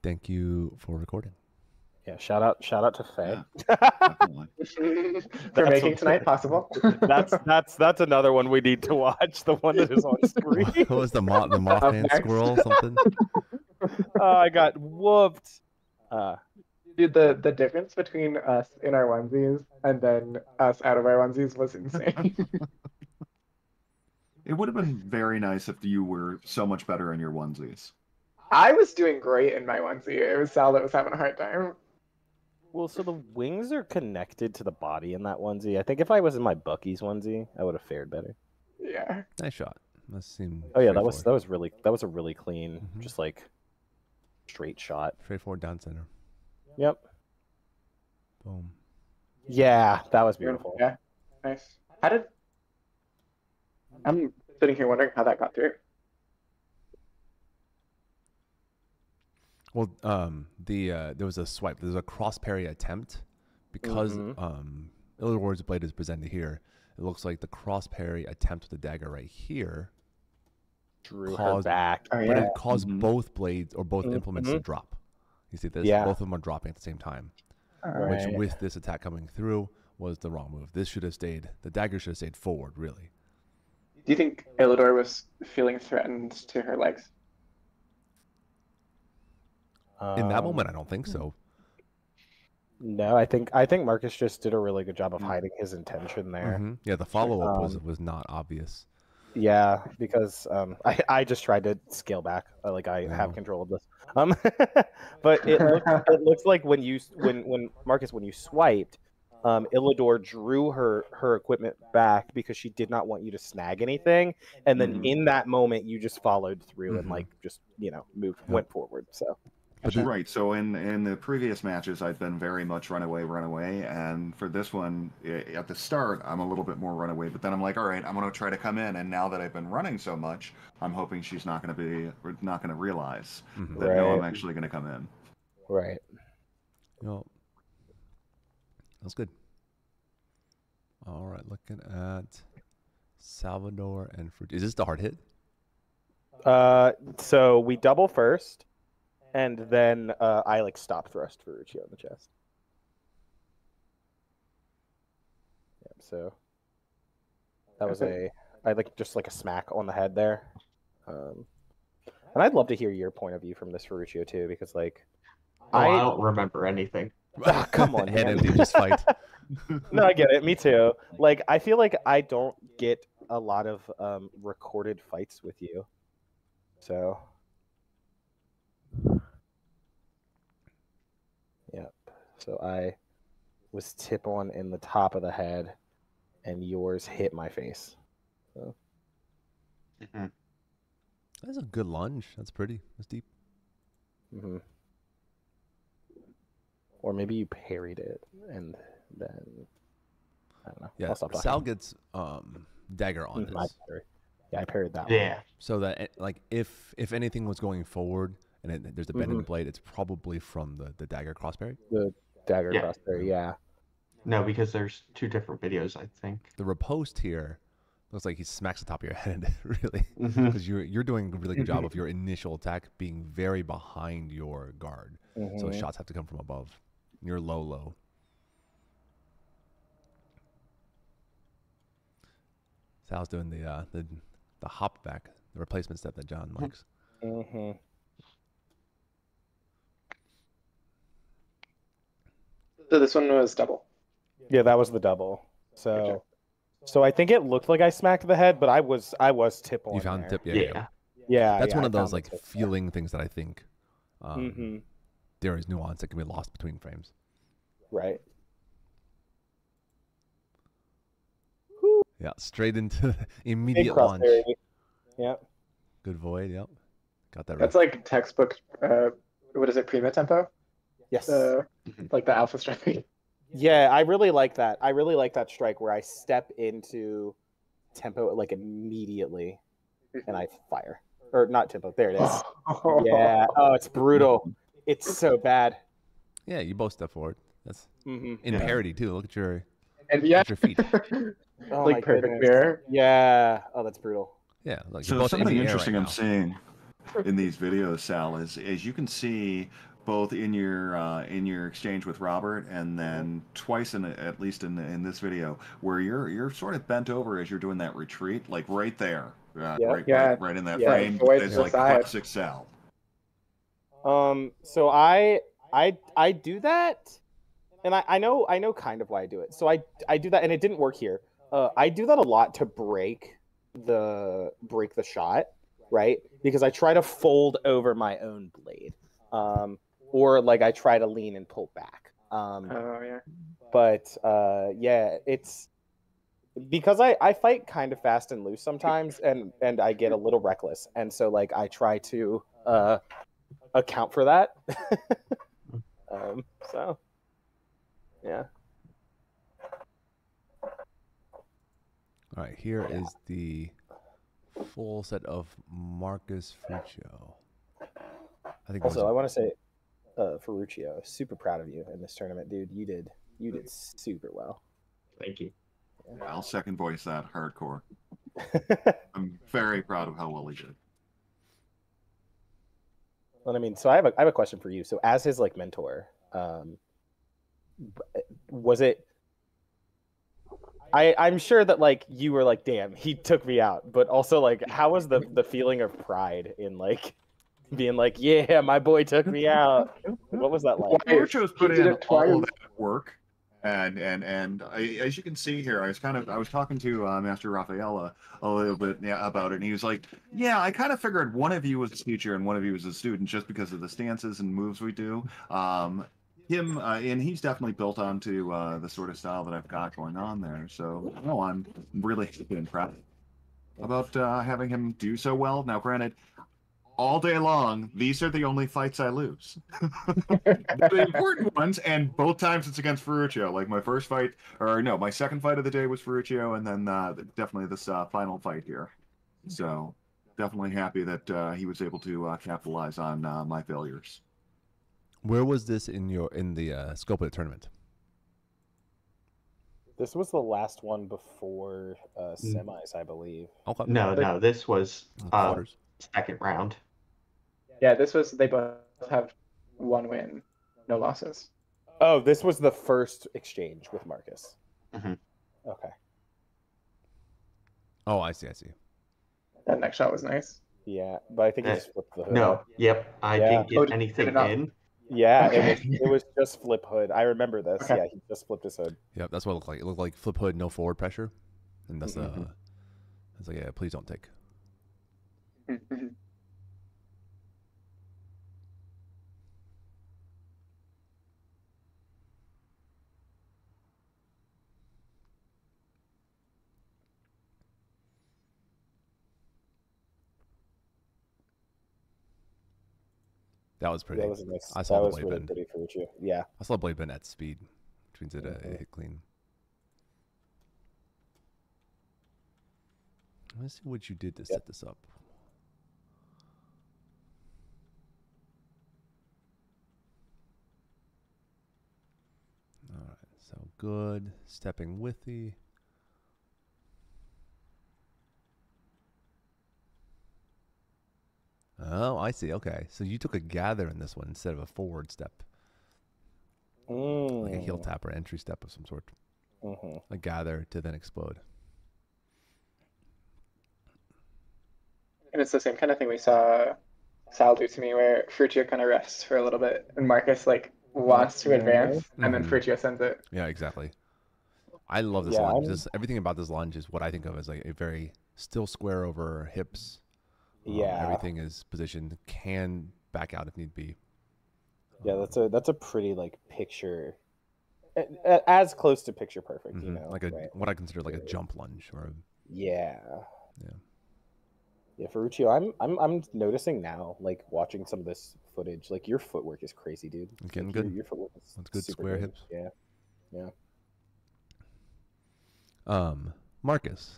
Thank you for recording. Yeah, shout out to Faye. Definitely. For making tonight possible. That's another one we need to watch. The one that is on screen. What was the Mothman squirrel something? Oh, I got whooped. Dude, the difference between us in our onesies and then us out of our onesies was insane. It would have been very nice if you were so much better in your onesies. I was doing great in my onesie. It was Sal that was having a hard time. Well, so the wings are connected to the body in that onesie. I think if I was in my Bucky's onesie, I would have fared better. Yeah. Nice shot. That seemed. Oh yeah, that was a really clean, just like straight shot. Straightforward down center. Yep. Boom. Yeah, that was beautiful. Yeah. Nice. I'm sitting here wondering how that got through. Well, there was a swipe. There's a cross parry attempt because Illidor's blade is presented here. It looks like the cross parry attempt with the dagger right here drew her back, but it caused both blades or both implements to drop. You see this? Yeah. Both of them are dropping at the same time, which with this attack coming through was the wrong move. This should have stayed. The dagger should have stayed forward, really. Do you think Illidor was feeling threatened to her legs? In that moment, I don't think so. No, I think Marcus just did a really good job of hiding his intention there. Yeah, the follow up was not obvious. Yeah, because I just tried to scale back. I have control of this. But it looks like when Marcus, when you swiped, Illidor drew her equipment back because she did not want you to snag anything, and then in that moment you just followed through and went forward. So. Right. So in the previous matches, I've been very much run away, and for this one, at the start, I'm a little bit more run away. But then I'm like, all right, I'm going to try to come in, and now that I've been running so much, I'm hoping she's not going to realize that no, I'm actually going to come in. Right. Well, that's good. All right, looking at Salvador and Fruit. Is this the hard hit? So we double first, and then I like stop thrust Ferruccio in the chest. Yep, so that was I like just like a smack on the head there. And I'd love to hear your point of view from this Ferruccio too, because like I don't remember anything. Oh, come on, head man. empty, just fight. No, I get it. Me too. Like I feel like I don't get a lot of recorded fights with you. So, yep. So I was tip on in the top of the head, and yours hit my face. So. Mm-hmm. That's a good lunge. That's pretty. That's deep. Mm-hmm. Or maybe you parried it, and then I don't know. Yeah, Sal gets dagger on this. Yeah, I parried that one. Yeah. So that like if anything was going forward and there's a bend in the blade, it's probably from the dagger cross parry. The dagger cross parry, yeah. No, because there's two different videos, I think. The riposte here looks like he smacks the top of your head, really, because you're doing a really good job of your initial attack being very behind your guard, so the shots have to come from above. You're low. Sal's doing the hop back, the replacement step that John likes. So this one was double. Yeah, that was the double. So I think it looked like I smacked the head, but I was tip on. You found there. tip, Yeah. That's one I of those found like feeling things that I think there is nuance that can be lost between frames. Right. Yeah, straight into immediate launch. Yep. Good void. Yep. Got that right. That's like textbook. What is it? Prima tempo. Yes. Like the alpha strike. Yeah, I really like that. I really like that strike where I step into tempo like immediately, and I fire. Or not tempo. There it is. Yeah. Oh, it's brutal. It's so bad. Yeah, you both step forward. That's in parity too. Look at your at your feet. Oh, like perfect mirror. Yeah. Oh, that's brutal. Yeah. Like so something interesting I'm seeing in these videos, Sal, is you can see both in your exchange with Robert and then twice at least in this video where you're sort of bent over as you're doing that retreat, like right there, right in that frame. It's like classic Sal. So I do that, and I know kind of why I do it. So I do that, and it didn't work here. I do that a lot to break the shot, right? Because I try to fold over my own blade, or like I try to lean and pull back. But it's because I fight kind of fast and loose sometimes, and I get a little reckless, and so like I try to account for that. So yeah. All right, here is the full set of Marcus Ferruccio. I think. Also, I want to say, Ferruccio, super proud of you in this tournament, dude. You did super well. Thank you. Yeah, I'll second voice that hardcore. I'm very proud of how well he did. Well, I mean, so I have a question for you. So, as his like mentor, was it? I'm sure that like you were like, damn, he took me out. But also like, how was the feeling of pride in like being like, yeah, my boy took me out? What was that like? Ferruccio's put in all of that work, and as you can see here, I was talking to Master Raffaella a little bit about it, and he was like, yeah, I kind of figured one of you was a teacher and one of you was a student just because of the stances and moves we do. And he's definitely built onto the sort of style that I've got going on there. So, no, I'm really proud about having him do so well. Now, granted, all day long, these are the only fights I lose. The important ones, and both times it's against Ferruccio. Like my second fight of the day was Ferruccio, and then definitely this final fight here. So, definitely happy that he was able to capitalize on my failures. Where was this in the scope of the tournament? This was the last one before semis, I believe. Okay. No, this was Quarters. second round. Yeah, this was, they both have 1 win, no losses. Oh, this was the first exchange with Marcus. Mhm. Okay. Oh, I see. That next shot was nice. Yeah, but I think he just flipped the hood. No, yep, I Yeah. didn't Oh, get did anything it not? in. Yeah, Okay. it was just flip hood. I remember this. Okay. Yeah, he just flipped his hood. Yep, that's what it looked like. It looked like flip hood, no forward pressure, and that's Mhm. it's like, yeah, please don't take. Mhm. That was pretty. That was nice. I saw That the was blade really bend. pretty for you. Yeah. I saw the blade bend at speed, which means it hit clean. Let's see what you did to set this up. All right, so good. Stepping with the. Oh, I see. Okay, so you took a gather in this one instead of a forward step, like a heel tap or entry step of some sort. A gather to then explode. And it's the same kind of thing we saw Sal do to me, where Fruccio kind of rests for a little bit, and Marcus like wants to advance, and then Fruccio sends it. Yeah, exactly. I love this lunge. Everything about this lunge is what I think of as like a very still square over hips. Everything is positioned, can back out if need be. Yeah, that's a pretty like picture, as close to picture perfect, you know. Like what I consider like a jump lunge or. Yeah, Ferruccio, I'm noticing now, like watching some of this footage, like your footwork is crazy, dude. It's getting like, good. Your footwork is that's good. Super Square good. hips. Yeah. Marcus,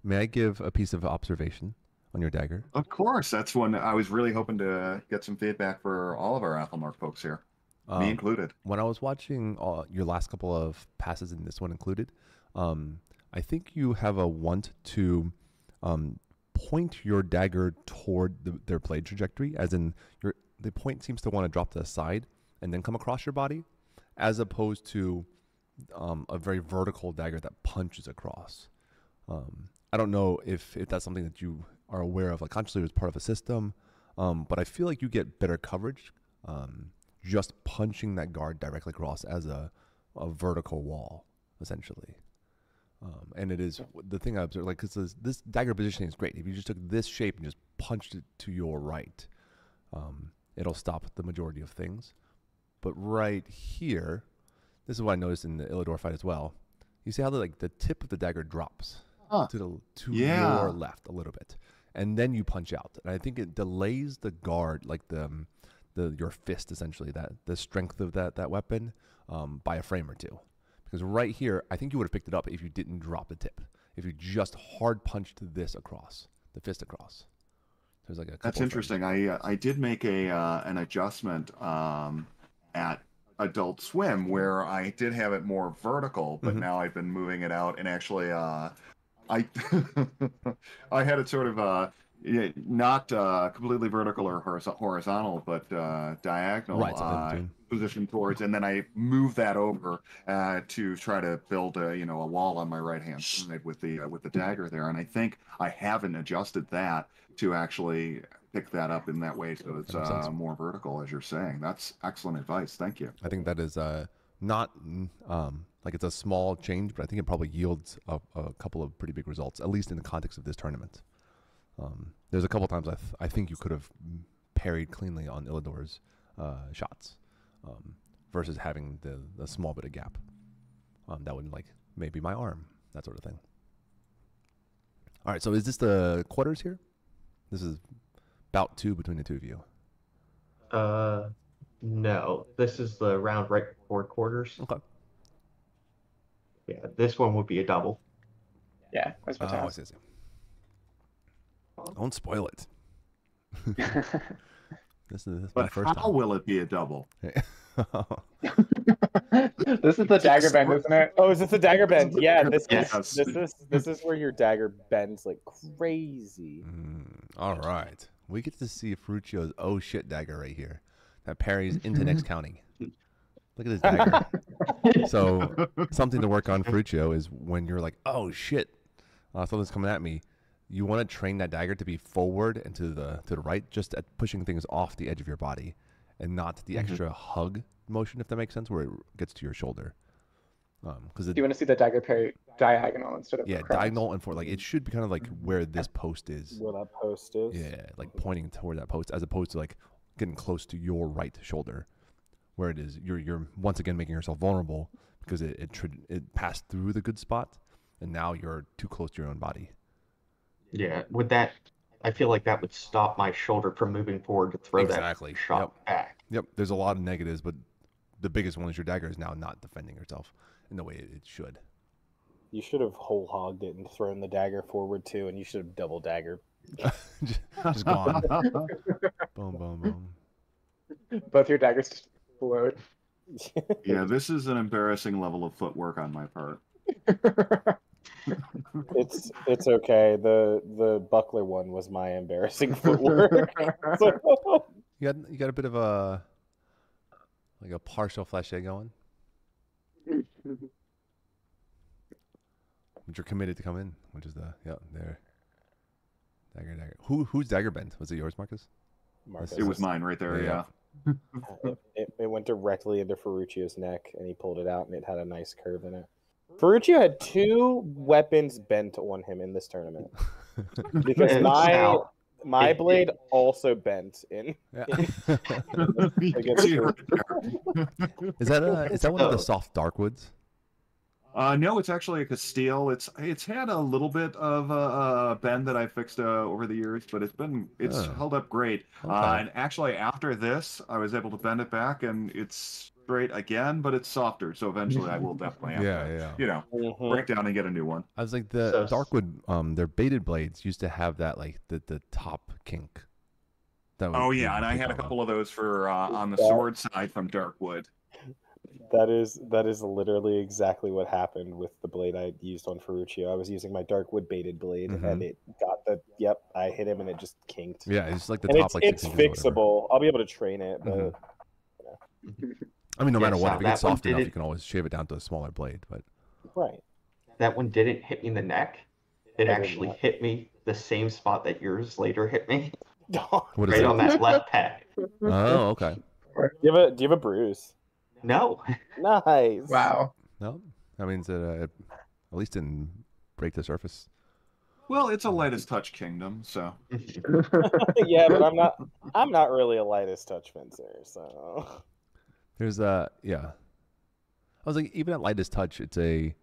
may I give a piece of observation on your dagger? Of course, that's one I was really hoping to get some feedback for all of our Athelmark folks here, me included. When I was watching your last couple of passes, and this one included, I think you have a want to point your dagger toward their blade trajectory, as in the point seems to want to drop to the side and then come across your body, as opposed to a very vertical dagger that punches across. I don't know if that's something that you are aware of, like consciously as part of a system, but I feel like you get better coverage just punching that guard directly across as a vertical wall, essentially. And it is the thing I observed, like, because this dagger positioning is great. If you just took this shape and just punched it to your right, it'll stop the majority of things. But right here, this is what I noticed in the Illidor fight as well. You see how the tip of the dagger drops to your left a little bit, and then you punch out. And I think it delays the guard, like your fist, essentially, that the strength of that weapon, by a frame or two. Because right here, I think you would have picked it up if you didn't drop the tip. If you just hard punched this across, the fist across. There's like a couple. That's interesting. I did make an adjustment at Adult Swim where I did have it more vertical, but now I've been moving it out, and actually I I had it sort of not completely vertical or horizontal, but diagonal position towards, and then I moved that over to try to build a wall on my right hand side with the dagger there, and I think I haven't adjusted that to actually pick that up in that way, so it's more vertical, as you're saying. That's excellent advice. Thank you. I think that is not like it's a small change, but I think it probably yields a couple of pretty big results, at least in the context of this tournament. There's a couple times I think you could have parried cleanly on Illidor's shots, versus having the small bit of gap. That would maybe my arm, that sort of thing. All right, so is this the quarters here? This is bout 2 between the two of you. No, this is the round right before quarters. Okay. Yeah, this one would be a double. Yeah, I was about to ask. I see. Don't spoil it. This is my first time. How will it be a double? This is the dagger bend, isn't it? Oh, is this the dagger bend? Yeah, this Yes. is where your dagger bends like crazy. All right. We get to see Ferruccio's oh shit dagger right here. That parries into next counting. Look at this dagger. So something to work on, Ferruccio, is when you're like, oh shit, something's coming at me. You want to train that dagger to be forward and to the right, just at pushing things off the edge of your body, and not the extra hug motion, if that makes sense, where it gets to your shoulder. Because Do you want to see the dagger parry diagonal instead of across? diagonal and forward. Like it should be kind of like where this post is. Where that post is. Yeah, like pointing toward that post, as opposed to like getting close to your right shoulder, where it is you're once again making yourself vulnerable because it passed through the good spot, and now you're too close to your own body. Yeah, with that, I feel like that would stop my shoulder from moving forward to throw that shot back. Yep, there's a lot of negatives, but the biggest one is your dagger is now not defending yourself in the way it should. You should have whole hogged it and thrown the dagger forward too, and you should have double dagger. just gone. Boom, boom, boom. Both your daggers just explode. Yeah, this is an embarrassing level of footwork on my part. It's okay. The buckler one was my embarrassing footwork. So... You got a bit of a partial flèche going. But you're committed to come in, which is there. Dagger. Whose dagger bend? Was it yours, Marcus? It was mine right there, yeah. It went directly into Ferruccio's neck, and he pulled it out, and it had a nice curve in it. Ferruccio had 2 weapons bent on him in this tournament. Because my blade also bent in. Yeah. Is that one of the soft dark woods? No, it's actually a Castile. It's had a little bit of a bend that I fixed over the years, but it's held up great. Okay. And actually, after this, I was able to bend it back, and it's straight again, but it's softer. So eventually, I will definitely have to, break down and get a new one. I was like the Darkwood, their baited blades used to have that like the top kink. And I had a couple of those for on the sword side from Darkwood. That is literally exactly what happened with the blade I used on Ferruccio. I was using my Darkwood baited blade, and it got I hit him, and it just kinked. Yeah, it's like the and top. It's fixable. I'll be able to train it, but. I mean, no matter what, if it gets soft enough, you can always shave it down to a smaller blade. But that one didn't hit me in the neck. It actually hit me the same spot that yours later hit me. Right on that left pec. Oh, okay. Do you have a bruise? No. Nice. Wow. No, that means that it at least didn't break the surface. Well, it's a lightest touch kingdom, so. Yeah, but I'm not really a lightest touch fencer, so. There's I was like, even at lightest touch, the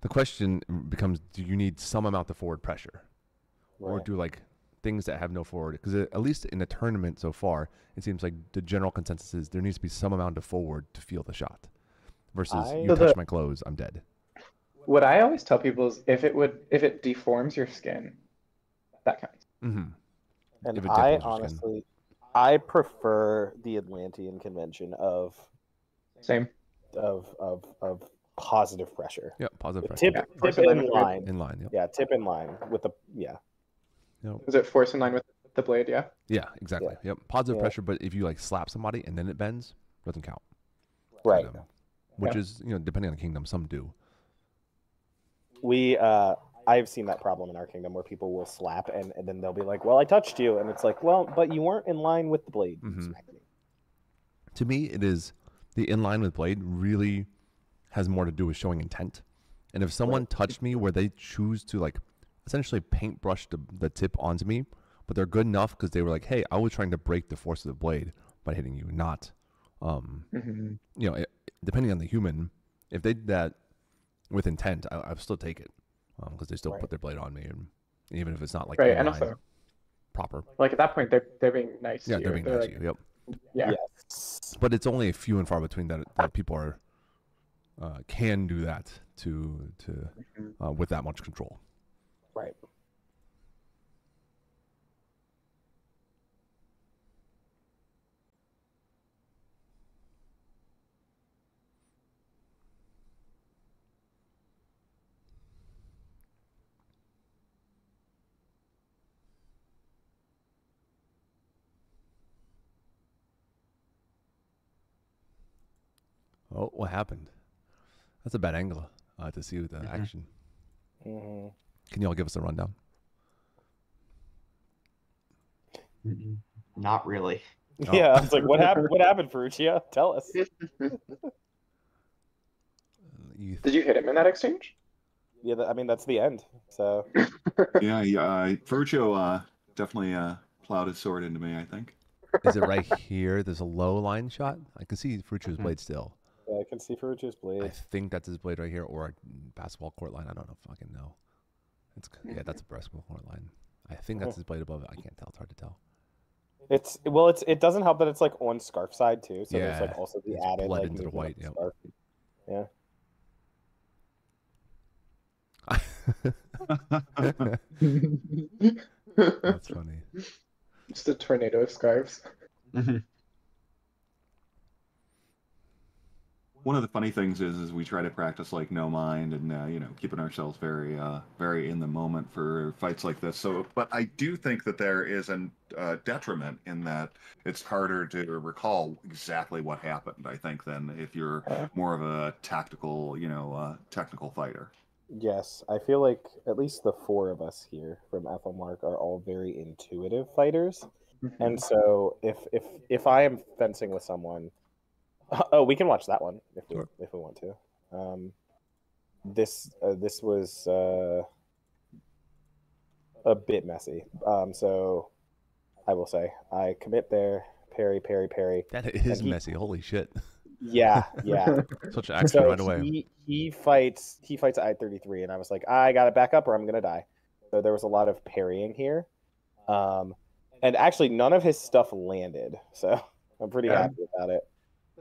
question becomes: do you need some amount of forward pressure, or do like things that have no forward? Because at least in the tournament so far, it seems like the general consensus is there needs to be some amount of forward to feel the shot. Versus you touch my clothes, I'm dead. What I always tell people is if it deforms your skin, that counts. Mm-hmm. And I honestly, I prefer the Atlantean convention of positive pressure. Yeah, positive pressure. Tip in line. In line. Yep. Yeah, tip in line with the Yep. Is it force in line with the blade? Yeah. Yeah, exactly. Yeah. Yep. Positive pressure, but if you like slap somebody and then it bends, doesn't count. Right. Which is, depending on the kingdom, some do. I've seen that problem in our kingdom where people will slap and then they'll be like, well, I touched you. And it's like, well, but you weren't in line with the blade. Mm-hmm. To me, it is the in line with blade really has more to do with showing intent. And if someone touched me where they choose to like essentially paintbrush the tip onto me, but they're good enough because they were like, hey, I was trying to break the force of the blade by hitting you, not, depending on the human, if they did that with intent, I'd still take it because they still put their blade on me, and even if it's not like and also proper. Like at that point, they're being nice. Yeah, to they're being nice to you. Yep. Yeah. Yes. But it's only a few and far between that people are can do that to with that much control. Right. Oh, what happened? That's a bad angle to see the action. Mm-hmm. Can you all give us a rundown? Not really. Oh. Yeah, I was like, what happened? What happened, Ferruccio? Tell us. Did you hit him in that exchange? Yeah, I mean, that's the end. So. Yeah, Ferruccio definitely plowed his sword into me, I think. Is it right here? There's a low line shot. I can see Ferruccio's blade still. Yeah, I can see Ferruccio's blade. I think that's his blade right here, or a basketball court line. I don't know. Fucking know. Yeah, that's a basketball court line. I think that's his blade above it. I can't tell. It's hard to tell. It doesn't help that it's like on scarf side too. So Yeah, there's like also the it's added bled like into the white. Yep. Scarf. Yeah. That's funny. Just a tornado of scarves. One of the funny things is we try to practice like no mind and keeping ourselves very very in the moment for fights like this. So, but I do think that there is a detriment in that it's harder to recall exactly what happened. I think than if you're more of a tactical technical fighter. Yes, I feel like at least the four of us here from Ethelmark are all very intuitive fighters, and so if I am fencing with someone. Oh, we can watch that one if we want to. This was a bit messy. So I will say I commit there, parry. That is messy. Holy shit. Yeah. Such action right away. He fights at I-33, and I was like, I gotta back up or I'm gonna die. So there was a lot of parrying here, and actually none of his stuff landed. So I'm pretty happy about it.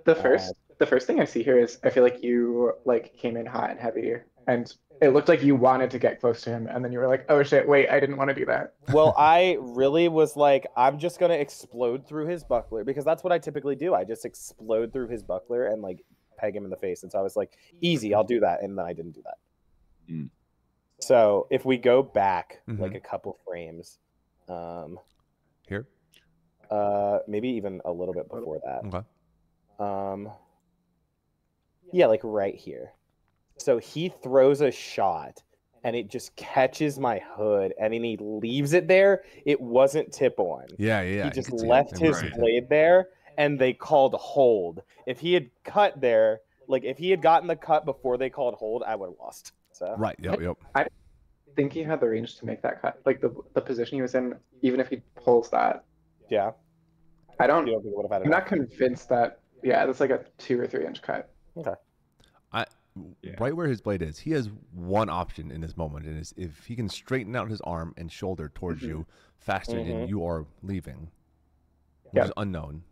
The first thing I see here is I feel like you came in hot and heavy, and it looked like you wanted to get close to him, and then you were like, oh shit, wait, I didn't want to do that. Well, I really was like, I'm just gonna explode through his buckler, because that's what I typically do. I just explode through his buckler and like peg him in the face. And so I was like, easy, I'll do that, and then I didn't do that. So if we go back like a couple frames, here, maybe even a little bit before that. Okay. Yeah, like right here. So he throws a shot and it just catches my hood and then he leaves it there. It wasn't tip on. Yeah. He just left his blade there and they called hold. If he had cut there, like if he had gotten the cut before they called hold, I would have lost. So Right, yep. I think he had the range to make that cut. Like the position he was in, even if he pulls that. Yeah. I don't think it would have had I'm not convinced that that's like a 2 or 3 inch cut. Okay. Right where his blade is, he has one option in this moment, and is if he can straighten out his arm and shoulder towards you faster than you are leaving, which is unknown.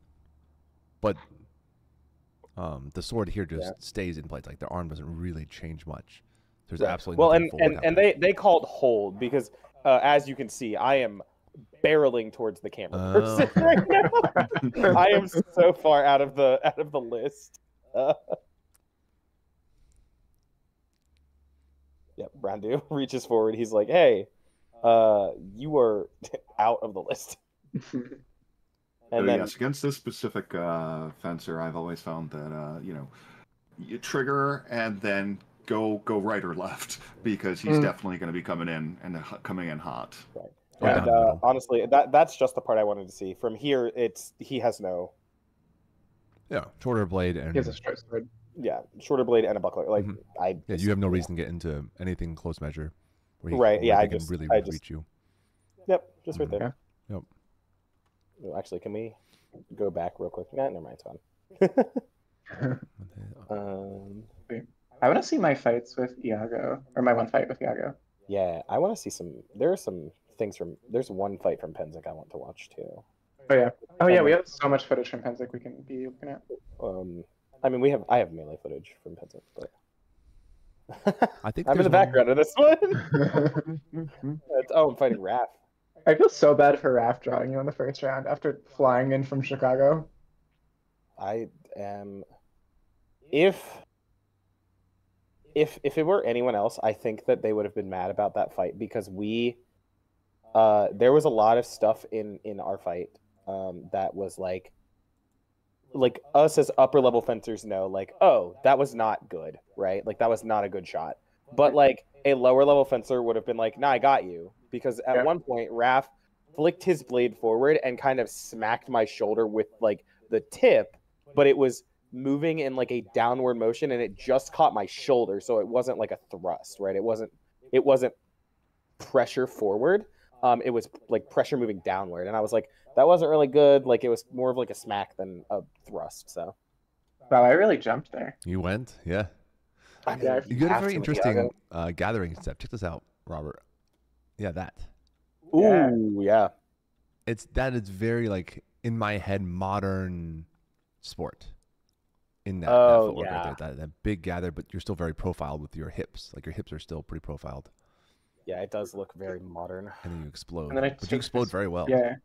But the sword here just stays in place. Like their arm doesn't really change much. There's absolutely nothing forward and they called hold because as you can see, I am barreling towards the camera person right now. I am so far out of the list. Yep, Brandu reaches forward. He's like, "Hey, you are out of the list." And then, yes, against this specific fencer, I've always found that you trigger and then go right or left because he's definitely going to be coming in hot. Right. And honestly, that's just the part I wanted to see. From here, he has no. Yeah, shorter blade and he has a short sword. Yeah, shorter blade and a buckler. Like you have no reason to get into anything close measure. Where I can really reach you. Yep, just right there. Yep. Well, actually, can we go back real quick? Nah, never mind, it's fine. I want to see my fights with Iago, or my one fight with Iago. Yeah, I want to see some. There are some things from. There's one fight from Pennsic I want to watch too. Oh yeah, we have so much footage from Pennsic we can be looking at. I mean, I have melee footage from Pennsic, but I think I'm in the background of this one. I'm fighting Raph. I feel so bad for Raph drawing you in the first round after flying in from Chicago. I am. If it were anyone else, I think that they would have been mad about that fight because there was a lot of stuff in our fight that was like like us as upper level fencers know, like, oh, that was not good, right? Like that was not a good shot. But like a lower level fencer would have been like, nah, I got you. Because at one point, Raph flicked his blade forward and kind of smacked my shoulder with like the tip, but it was moving in like a downward motion and it just caught my shoulder, so it wasn't like a thrust, right? It wasn't pressure forward. It was like pressure moving downward, and I was like, that wasn't really good. Like it was more of like a smack than a thrust. So, wow, I really jumped there. You went, yeah. I mean, You got a very interesting gathering step. Check this out, Robert. Yeah, that. Ooh, yeah. That is very like in my head modern sport. In that footwork right there, that big gather, but you're still very profiled with your hips. Like your hips are still pretty profiled. Yeah, it does look very modern. And then you explode. And then but you explode very well. Yeah.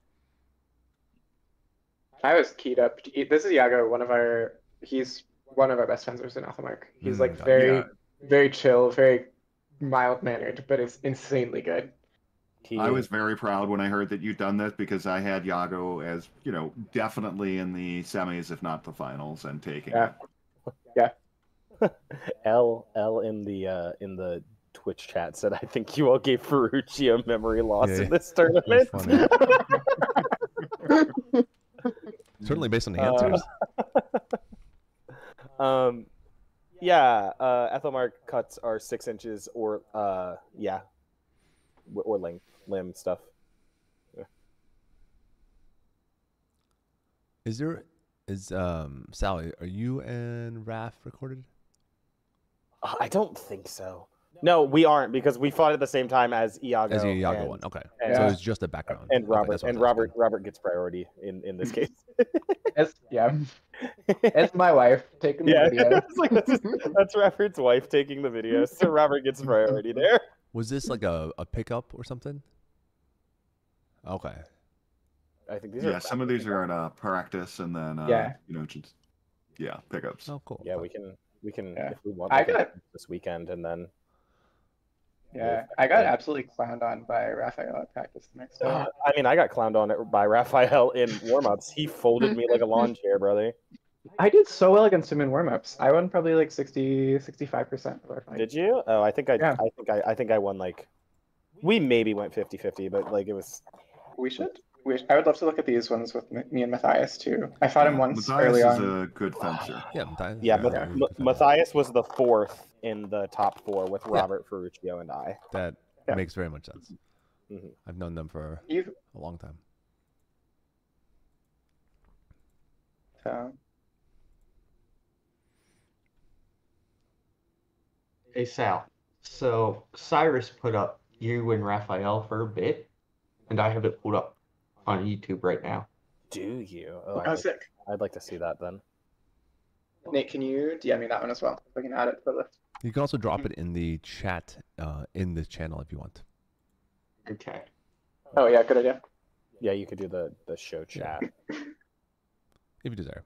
I was keyed up. This is Iago, he's one of our best fencers in Alphamark. He's like very chill, very mild mannered, but it's insanely good. I was very proud when I heard that you'd done this because I had Iago as, definitely in the semis, if not the finals, and taking it. Yeah. L in the Twitch chat said, I think you all gave Ferruccio memory loss in this tournament. Certainly based on the answers. Ethelmark cuts are 6 inches or length, limb stuff. Yeah. Is Sally, are you and Raph recorded? I don't think so. No, we aren't because we fought at the same time as Iago. As the Iago one, okay. So it's just a background. And Robert, Robert gets priority in this case. It's my wife taking the video. Like, that's Robert's wife taking the video, so Robert gets priority there. Was this like a pickup or something? Okay. I think these are. Yeah, some of these are in practice, and then pickups. Oh, cool. Yeah, we can if we want. I got this weekend, and then. Yeah, I got absolutely clowned on by Raphael at practice the next day. I mean, I got clowned on by Raphael in warm-ups. He folded me like a lawn chair, brother. I did so well against him in warm-ups. I won probably like 65% of our fight. Did you? Oh, I think I won like. We maybe went 50-50, but like it was. We should. I would love to look at these ones with me and Matthias too. I fought him once early on. Matthias is a good fencer. Matthias was the 4th in the top 4 with Robert, Ferruccio, and I. That makes very much sense. Mm-hmm. I've known them for a long time. So. Hey Sal, so Cyrus put up you and Raphael for a bit, and I have it pulled up on YouTube right now. Do you? Oh, sick. I'd like to see that then. Nate, can you DM me that one as well? So I can add it to the list. You can also drop it in the chat in the channel if you want. Okay. Oh yeah, good idea. Yeah, you could do the show chat. If you desire.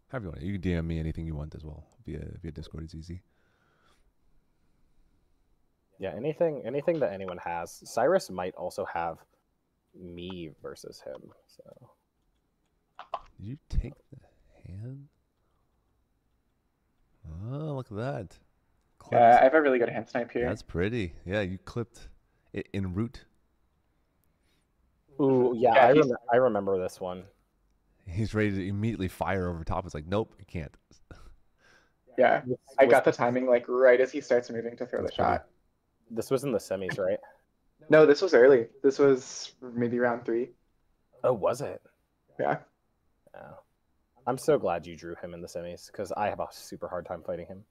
However you want. You can DM me anything you want as well. Via Discord is easy. Yeah, anything that anyone has. Cyrus might also have me versus him. So. Did you take the hand? Oh, look at that. I have a really good hand snipe here. That's pretty. Yeah, you clipped it en route. Ooh, yeah, I remember this one. He's ready to immediately fire over top. It's like, nope, you can't. Yeah, I got the timing like right as he starts moving to throw the shot. This was in the semis, right? No, this was early. This was maybe round 3. Oh, was it? Yeah. Oh. I'm so glad you drew him in the semis because I have a super hard time fighting him.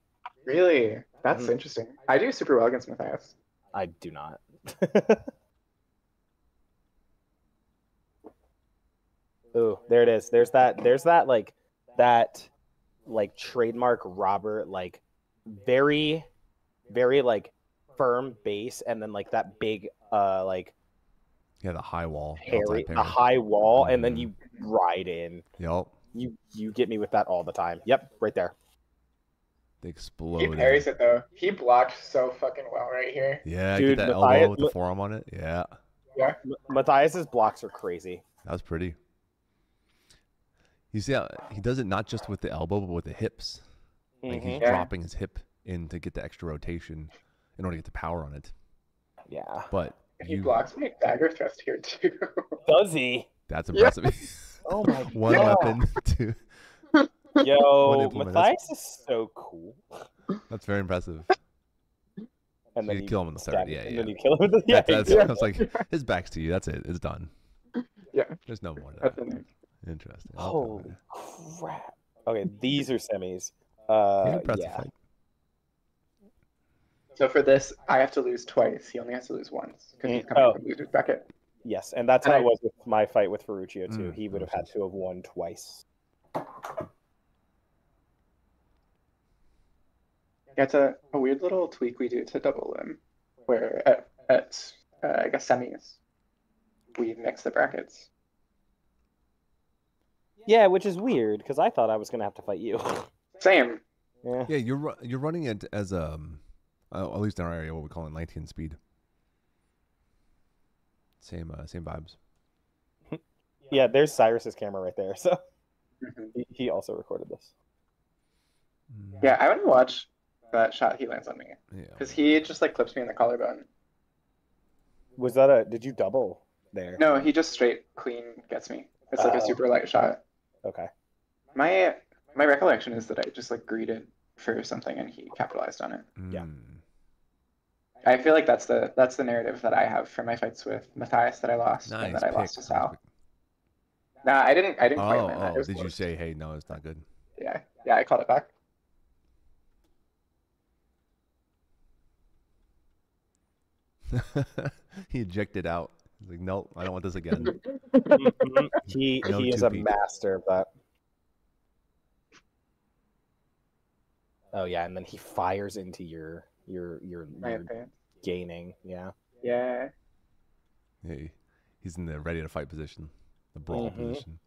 Really? That's interesting. I do super well against Matthias. I do not. Ooh, there it is. There's that trademark Robert, like very, very like firm base, and then like that big the high wall. The high wall, and then you ride in. Yep. You get me with that all the time. Yep, right there. They explode. He parries it though. He blocked so fucking well right here. Yeah, dude, get that elbow with the forearm on it. Yeah. Yeah. Matthias's blocks are crazy. That was pretty. You see how he does it not just with the elbow, but with the hips. Like he's Yeah. dropping his hip in to get the extra rotation in order to get the power on it. Yeah. But He blocks my dagger thrust here too. Does he? that's impressive. Oh my One god. weapon, two. Yo, implement, Matthias is so cool. That's very impressive. And So then you kill him in the third. stab Yeah, and yeah. then you kill him in the That's yeah. I was like, his back's to you. That's it. It's done. Yeah. There's no more to That's that. in there. Interesting. Holy Okay. crap. Okay, these are semis. Impressive Yeah. fight. So for this, I have to lose twice. He only has to lose once because he's coming from loser's bracket. Yes, and that's And how I- it was with my fight with Ferruccio too. Mm, He would have had to have won twice. Yeah, it's a weird little tweak we do to double limb, where at I guess semis, we mix the brackets. Yeah, which is weird because I thought I was gonna have to fight you. Same. Yeah. Yeah, you're running it as at least in our area, what we call it 19 speed. Same vibes. Yeah, there's Cyrus's camera right there. So Mhm. he also recorded this. Yeah, I want to watch that shot he lands on me Yeah. because he just like clips me in the collarbone. Was that did you double there? No, he just straight clean gets me. It's like a Oh. super light shot. Okay. My recollection is that I just like greeted for something and he capitalized on it. Yeah. Mm. I feel like that's the narrative that I have for my fights with Matthias that I lost Nice and that I lost to pick. Sal. Nah, I didn't quite Oh, win that. It was did you close. say, hey, no, it's not good? Yeah, I called it back. He ejected out. He's like, nope, I don't want this again. He No is a two-peat. master of that. Oh yeah, and then he fires into your My advance. gaining. Yeah. Yeah. He's in the ready to fight position, the brawl Mhm. position.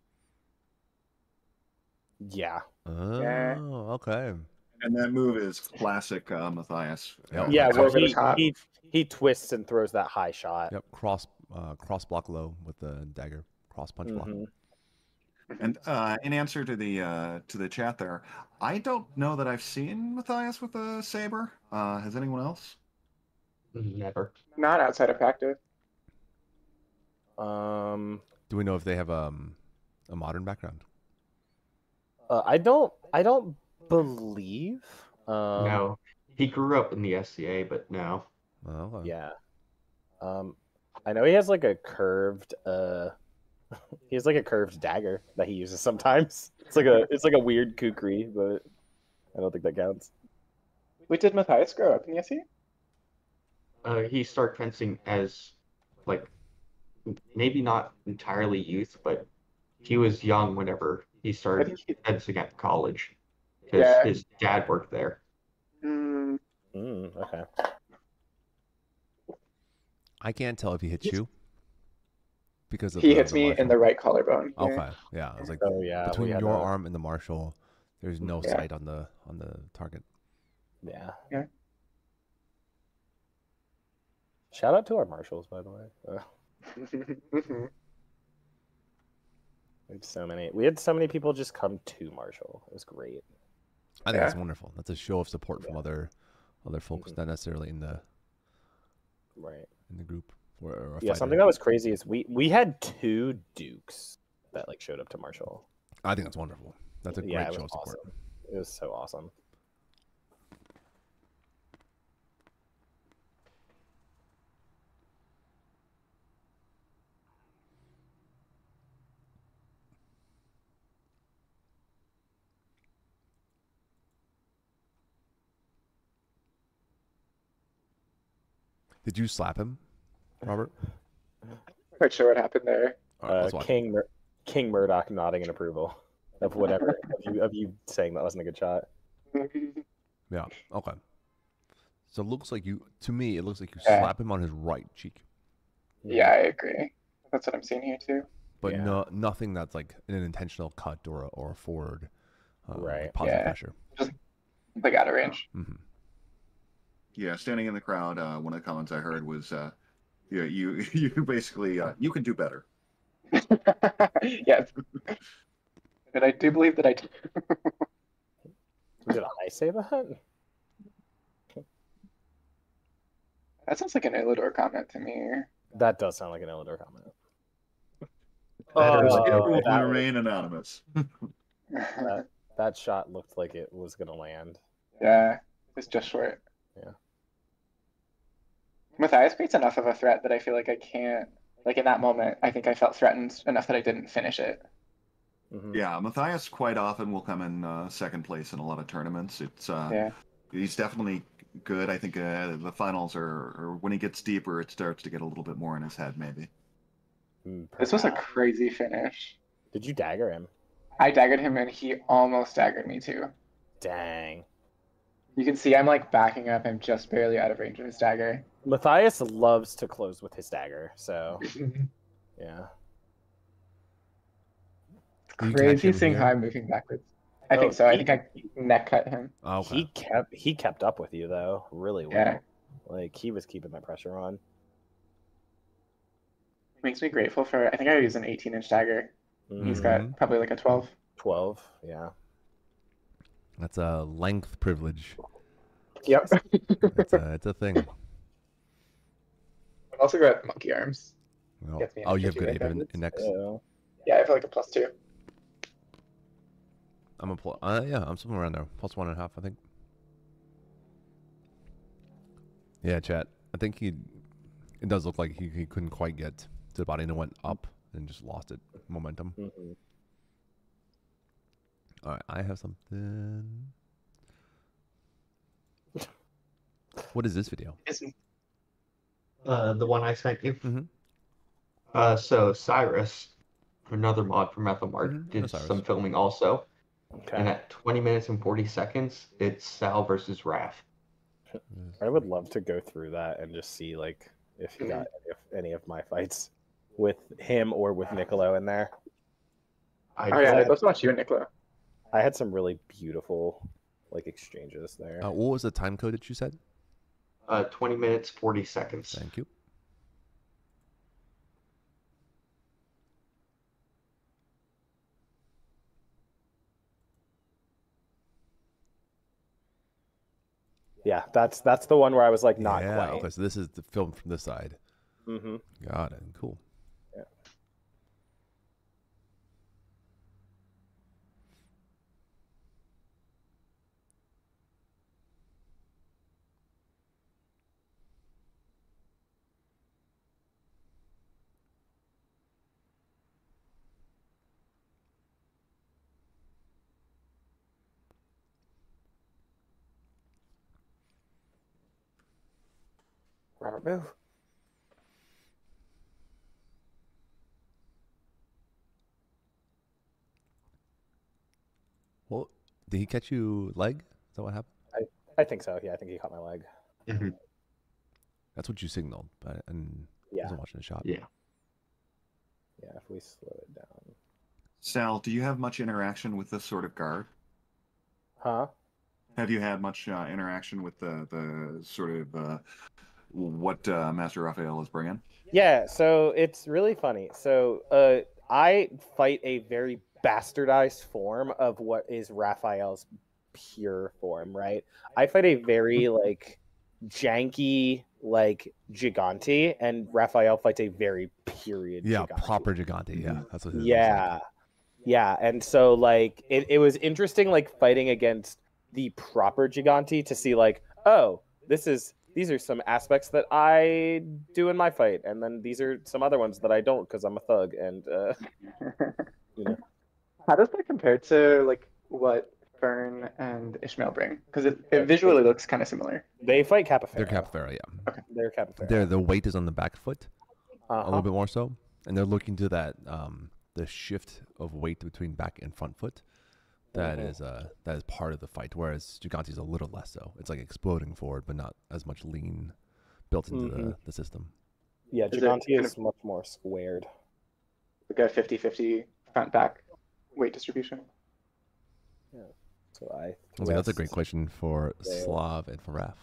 Yeah. Oh, Yeah. okay. And that move is classic Matthias. Yep. Yeah, where Over the top. he twists and throws that high shot. Yep, cross block low with the dagger, cross punch block. Mhm. And in answer to the chat there, I don't know that I've seen Matthias with a saber. Has anyone else? Never. Not outside of practice. Do we know if they have a modern background? I don't believe. No. He grew up in the SCA, but no. Oh, okay. Yeah. I know he has like a curved he has like a curved dagger that he uses sometimes. It's like a weird kukri, but I don't think that counts. Wait, did Matthias grow up in the SE? He started fencing as, like, maybe not entirely youth, but he was young whenever he I started think he. fencing at college. Because Yeah. his dad worked there. Okay. I can't tell if he hits you because of He the hits me in martial. the right collarbone. here. Okay, yeah, I was like, Oh yeah. between we had your a- arm and the martial, there's no Yeah. sight on the target. Yeah. Yeah. Shout out to our marshals, by the way. Mhm. We had so many people just come to Marshall. It was great. I think Yeah. that's wonderful. That's a show of support from other folks, Mhm. not necessarily in the Right. group or a Yeah, fighter. something that was crazy is we had 2 Dukes that like showed up to Marshall. I think that's wonderful. That's a Yeah, great it show was of support. awesome. It was so awesome. Did you slap him, Robert? Quite sure what happened there. All right, let's watch. King Murdoch nodding in approval of whatever of you saying that wasn't a good shot. Yeah. Okay. So it looks like to me, it looks like you Yeah. slap him on his right cheek, Yeah, I agree. That's what I'm seeing here too. but Yeah. nothing that's like an intentional cut or a forward, Right. positive Yeah. pressure. Like out of range. Hmm. Yeah, standing in the crowd. One of the comments I heard was, "Yeah, you you basically you can do better." Yeah. But I do believe that I did. Did I say that? That sounds like an Illidor comment to me. That does sound like an Illidor comment. Letters Oh, will that was- remain anonymous. That shot looked like it was gonna land. Yeah, it's just short. Yeah. Matthias creates enough of a threat that I feel like I can't. Like in that moment, I think I felt threatened enough that I didn't finish it. Mhm. Yeah, Matthias quite often will come in second place in a lot of tournaments. It's Yeah. he's definitely good. I think the finals or when he gets deeper, it starts to get a little bit more in his head, maybe. This was a crazy finish. Did you dagger him? I daggered him and he almost daggered me too. Dang. You can see I'm like backing up. I'm just barely out of range of his dagger. Matthias loves to close with his dagger, so yeah. You catch Crazy him seeing here? how I'm moving backwards. I Oh, think so. I he- think I neck cut him. Oh, okay. He kept up with you though, really well. Yeah. Like he was keeping that pressure on. Makes me grateful for. I think I use an 18-inch dagger. He's Mhm. got probably like a 12. 12, yeah. That's a length privilege. Yep. It's a thing. I've also got monkey arms. Oh, Gets me oh, you have into good 50 aim like index. Yeah. Yeah, I feel like a +2. I'm yeah, I'm somewhere around there. +1.5, I think. Yeah, chat. I think it does look like he couldn't quite get to the body and it went up and just lost it momentum. Mhm. All right, I have something. What is this video? The one I sent you. Mhm. So Cyrus, another mod from Ethelmark, Mhm, did Cyrus. some filming also. Okay. And at 20 minutes and 40 seconds, it's Sal versus Raph. I would love to go through that and just see like if he got any of my fights with him or with Niccolo in there. Oh yeah, I'd love to watch you and Nicola. I had some really beautiful like exchanges there. What was the time code that you said? 20 minutes, 40 seconds. Thank you. Yeah, that's the one where I was like not yeah, quite. okay, so this is the film from this side. Mm-hmm. Got it. Cool. Yeah. Robert, move. Well, did he catch you leg? Is that what happened? I think so. Yeah, I think he caught my leg. Mm-hmm. That's what you signaled, but and Yeah. wasn't watching the shot. Yeah. Yeah, if we slow it down. Sal, do you have much interaction with this sort of guard? Huh? Have you had much interaction with the sort of what Master Raphael is bringing? Yeah, so it's really funny. So I fight a very bastardized form of what is Raphael's pure form, right? I fight a very like janky like Gigante, and Raphael fights a very period Yeah, Gigante. proper Gigante. Yeah, that's what his looks Yeah. Yeah, and so like it was interesting like fighting against the proper Gigante to see like, oh, these are some aspects that I do in my fight, and then these are some other ones that I don't because I'm a thug, and you know. How does that compare to like what Fern and Ishmael bring? Because it visually looks kind of similar. They fight Capifero. They're Capifero, yeah. They're Capifero. The weight is on the back foot a Uh-huh. little bit more so, and they're looking to that the shift of weight between back and front foot. That is part of the fight. Whereas Gigante is a little less so. It's like exploding forward, but not as much lean built into the system. Yeah, Is it Gigante kind is much more squared. Like a 50-50 front back weight distribution. Yeah. So I was like, that's a great thrust question for there. Slav and for Raf.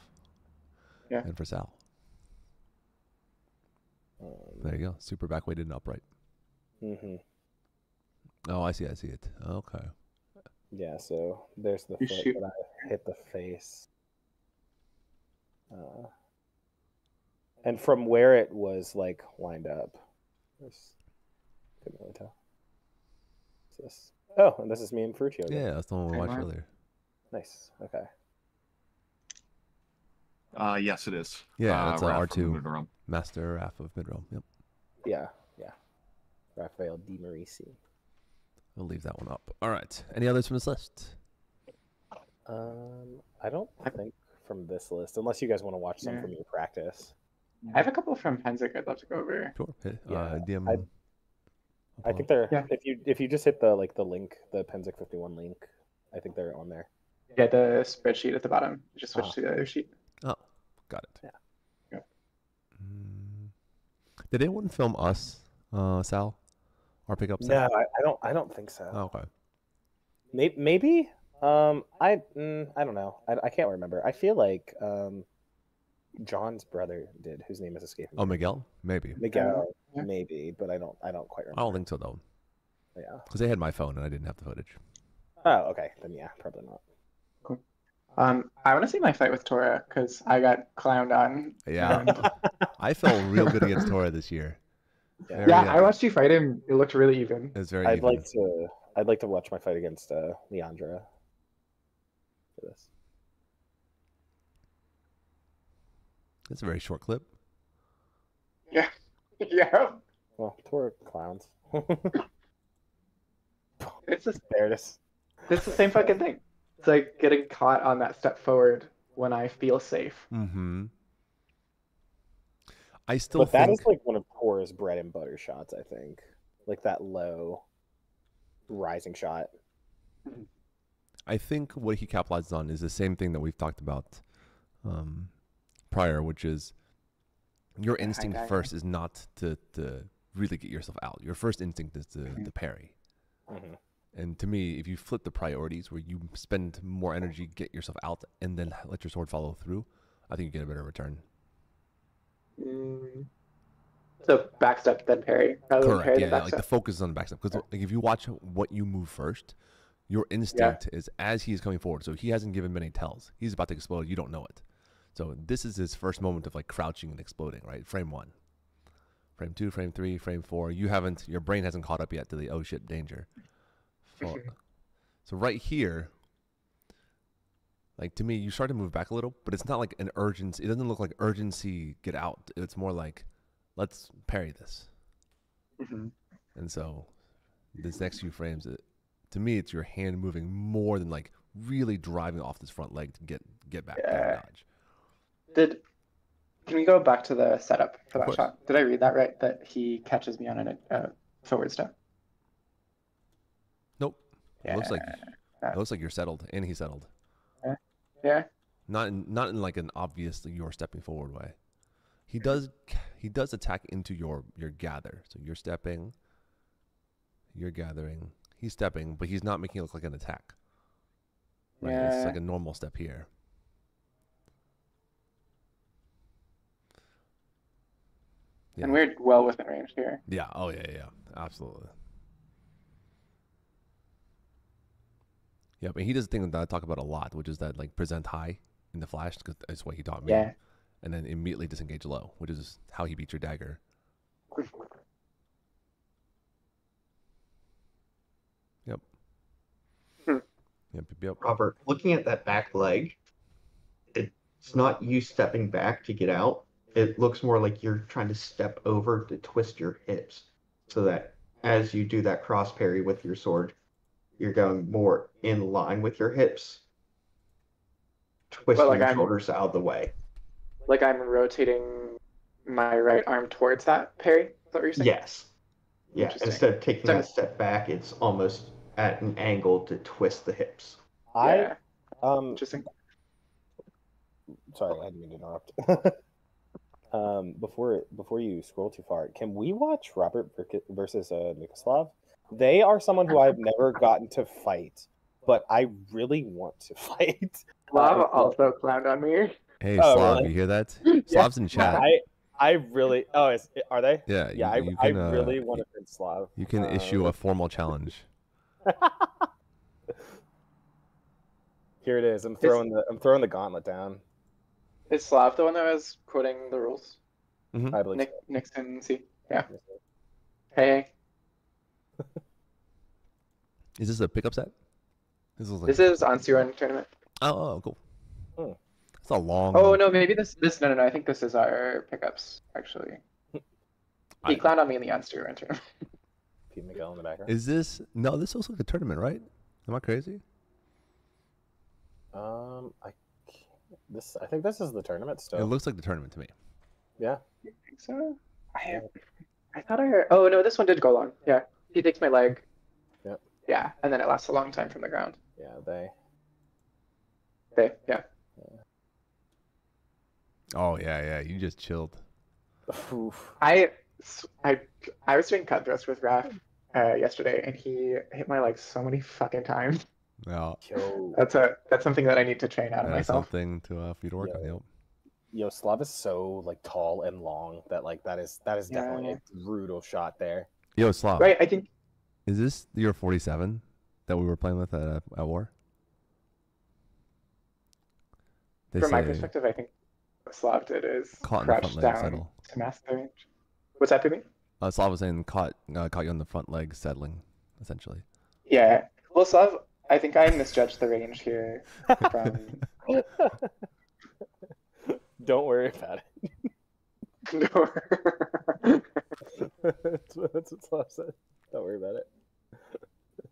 Yeah. And for Sal. There you go. Super back weighted and upright. Mm-hmm. Oh, I see it. Okay. Yeah, so there's the You foot shoot. that I hit the face. And from where it was like lined up, couldn't really tell. What's this? Oh, and this is me and Ferruccio again. Yeah, that's the one we Same watched one. earlier. Nice. Okay. Yes, it is. Yeah, that's Wrath from R2. the Mid-Realm. Master Wrath of Mid-Realm. Yep. Yeah. Raphael Di Marisi. We'll leave that one up. All right. Any others from this list? I don't think from this list, unless you guys want to watch some from your practice. I have a couple from Penzik I'd love to go over. Sure. Hit, Yeah, DM. I think they're Yeah. if you just hit the link, the Penzik 51 link, I think they're on there. Yeah, the spreadsheet at the bottom. Just switch to the other sheet. Oh, got it. Yeah. Did anyone film us, Sal? Or pick up No, Sal? I don't think so. Oh, okay. Maybe. I don't know. I can't remember. I feel like John's brother did, whose name is escaping me. Oh, Miguel? Maybe. Miguel, Yeah. maybe, but I don't quite I remember. don't think so, though. Yeah. Because they had my phone and I didn't have the footage. Oh, okay. Then yeah, probably not. I want to see my fight with Tora because I got clowned on. Yeah. And- I felt real good against Tora this year. Yeah. yeah, I watched you fight him. It looked really even. It was very I'd even. like to watch my fight against Leandra for this. It's a very short clip. Yeah. Yeah. Well, Tora clowns. It's just There it is. it's the same fucking thing. It's like getting caught on that step forward when I feel safe. Mm-hmm. I still But that think... is like one of Tora's bread and butter shots, I think. Like that low rising shot. I think what he capitalizes on is the same thing that we've talked about prior, which is your instinct dagger. first is not to really get yourself out. Your first instinct is to parry. Mm-hmm. And to me, if you flip the priorities where you spend more energy, get yourself out, and then let your sword follow through, I think you get a better return. So backstep then parry. Rather than Correct. parry Yeah, then like the backstep. focus is on the backstep. Because like, if you watch what you move first, your instinct is as he is coming forward. So he hasn't given many tells. He's about to explode. You don't know it. So this is his first moment of like crouching and exploding, right? Frame 1. Frame 2, frame 3, frame 4. Your brain hasn't caught up yet to the, oh shit, danger. So right here, like to me, you start to move back a little, but it's not like an urgency. It doesn't look like urgency, get out. It's more like, let's parry this. And so this next few frames, to me, it's your hand moving more than like really driving off this front leg to get back and dodge. Can we go back to the setup for Of that shot? Did I read that right? That he catches me on a forward step? Nope. Yeah. It looks like you're settled, and he's settled. Yeah. Not in like an obviously you're stepping forward way. He does attack into your gather. So you're stepping, you're gathering. He's stepping, but he's not making it look like an attack. Right? Yeah. It's like a normal step here. Yeah. And we're well within range here. Yeah. Oh yeah. Absolutely. Yeah, but he does a thing that I talk about a lot, which is that like present high in the flash, because that's what he taught me. Yeah. And then immediately disengage low, which is how he beats your dagger. Yep. Yep. Robert, looking at that back leg, it's not you stepping back to get out. It looks more like you're trying to step over to twist your hips, so that as you do that cross parry with your sword, you're going more in line with your hips, twisting your shoulders out of the way. Like I'm rotating my right arm towards that parry? Is that what you're saying? Yes. Yeah, instead of taking a step back, it's almost at an angle to twist the hips. Interesting. Sorry, I didn't mean to interrupt. Before you scroll too far, can we watch Robert versus Nikoslav? They are someone who I've never gotten to fight, but I really want to fight. Slav also clowned on me. Hey, Slav, really? you hear that? Slav's in chat. I really. Oh, are they? Yeah. Yeah, I really want to fight Slav. You can issue a formal challenge. Here it is. I'm throwing the gauntlet down. Is Slav the one that was quoting the rules? I believe so. Nixon, see, yeah. Hey. Is this a pickup set? This is on C1 tournament. Oh, cool. That's a long. Oh no, maybe this no. I think this is our pickups actually. He clowned on me in the on-steer tournament. Pete Miguel in the background. Is this no? This looks like a tournament, right? Am I crazy? I think this is the tournament still. It looks like the tournament to me. Yeah. You think so? I thought I heard. Oh no, this one did go long. Yeah, he takes my leg. Yep. Yeah, and then it lasts a long time from the ground. Yeah, Yeah. Oh yeah. You just chilled. Oof. I was doing cut thrust with Raph yesterday, and he hit my leg so many fucking times. No. That's something that I need to train out of That's myself. something to for you to work on. Yep. Yo, Slav is so like tall and long that like that is definitely a brutal shot there. Yo, Slav. Right, I think. Is this your 47 that we were playing with at War? From my perspective, I think what Slav did is crouch down to mask the range. What's that, Phoebe? Slav was saying caught you on the front leg settling, essentially. Yeah. Well, Slav, I think I misjudged the range here. Don't worry about it. That's what Slav said. Don't worry about it.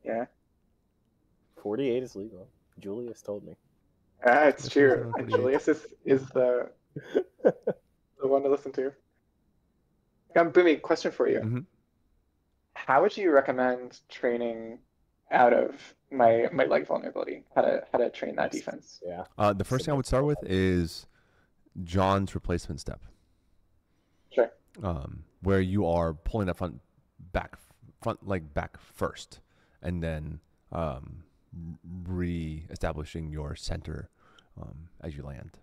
Yeah. 48 is legal. Julius told me. It's true. Julius is the one to listen to. Boomy, question for you. Mm-hmm. How would you recommend training out of my leg vulnerability? How to train that defense? Yeah. The first thing I would start with is John's replacement step. Sure. Where you are pulling that front leg back first, and then re-establishing your center as you land.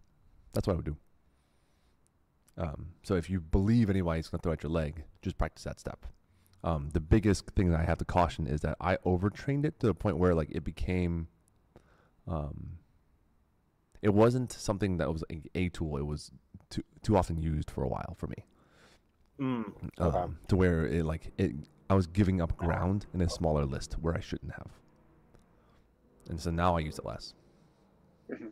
That's what I would do. So if you believe anybody's going to throw at your leg, just practice that step. The biggest thing that I have to caution is that I overtrained it to the point where like it became, it wasn't something that was a tool. It was too often used for a while for me. Okay. To where I was giving up ground in a smaller list where I shouldn't have. And so now I use it less. Mm-hmm.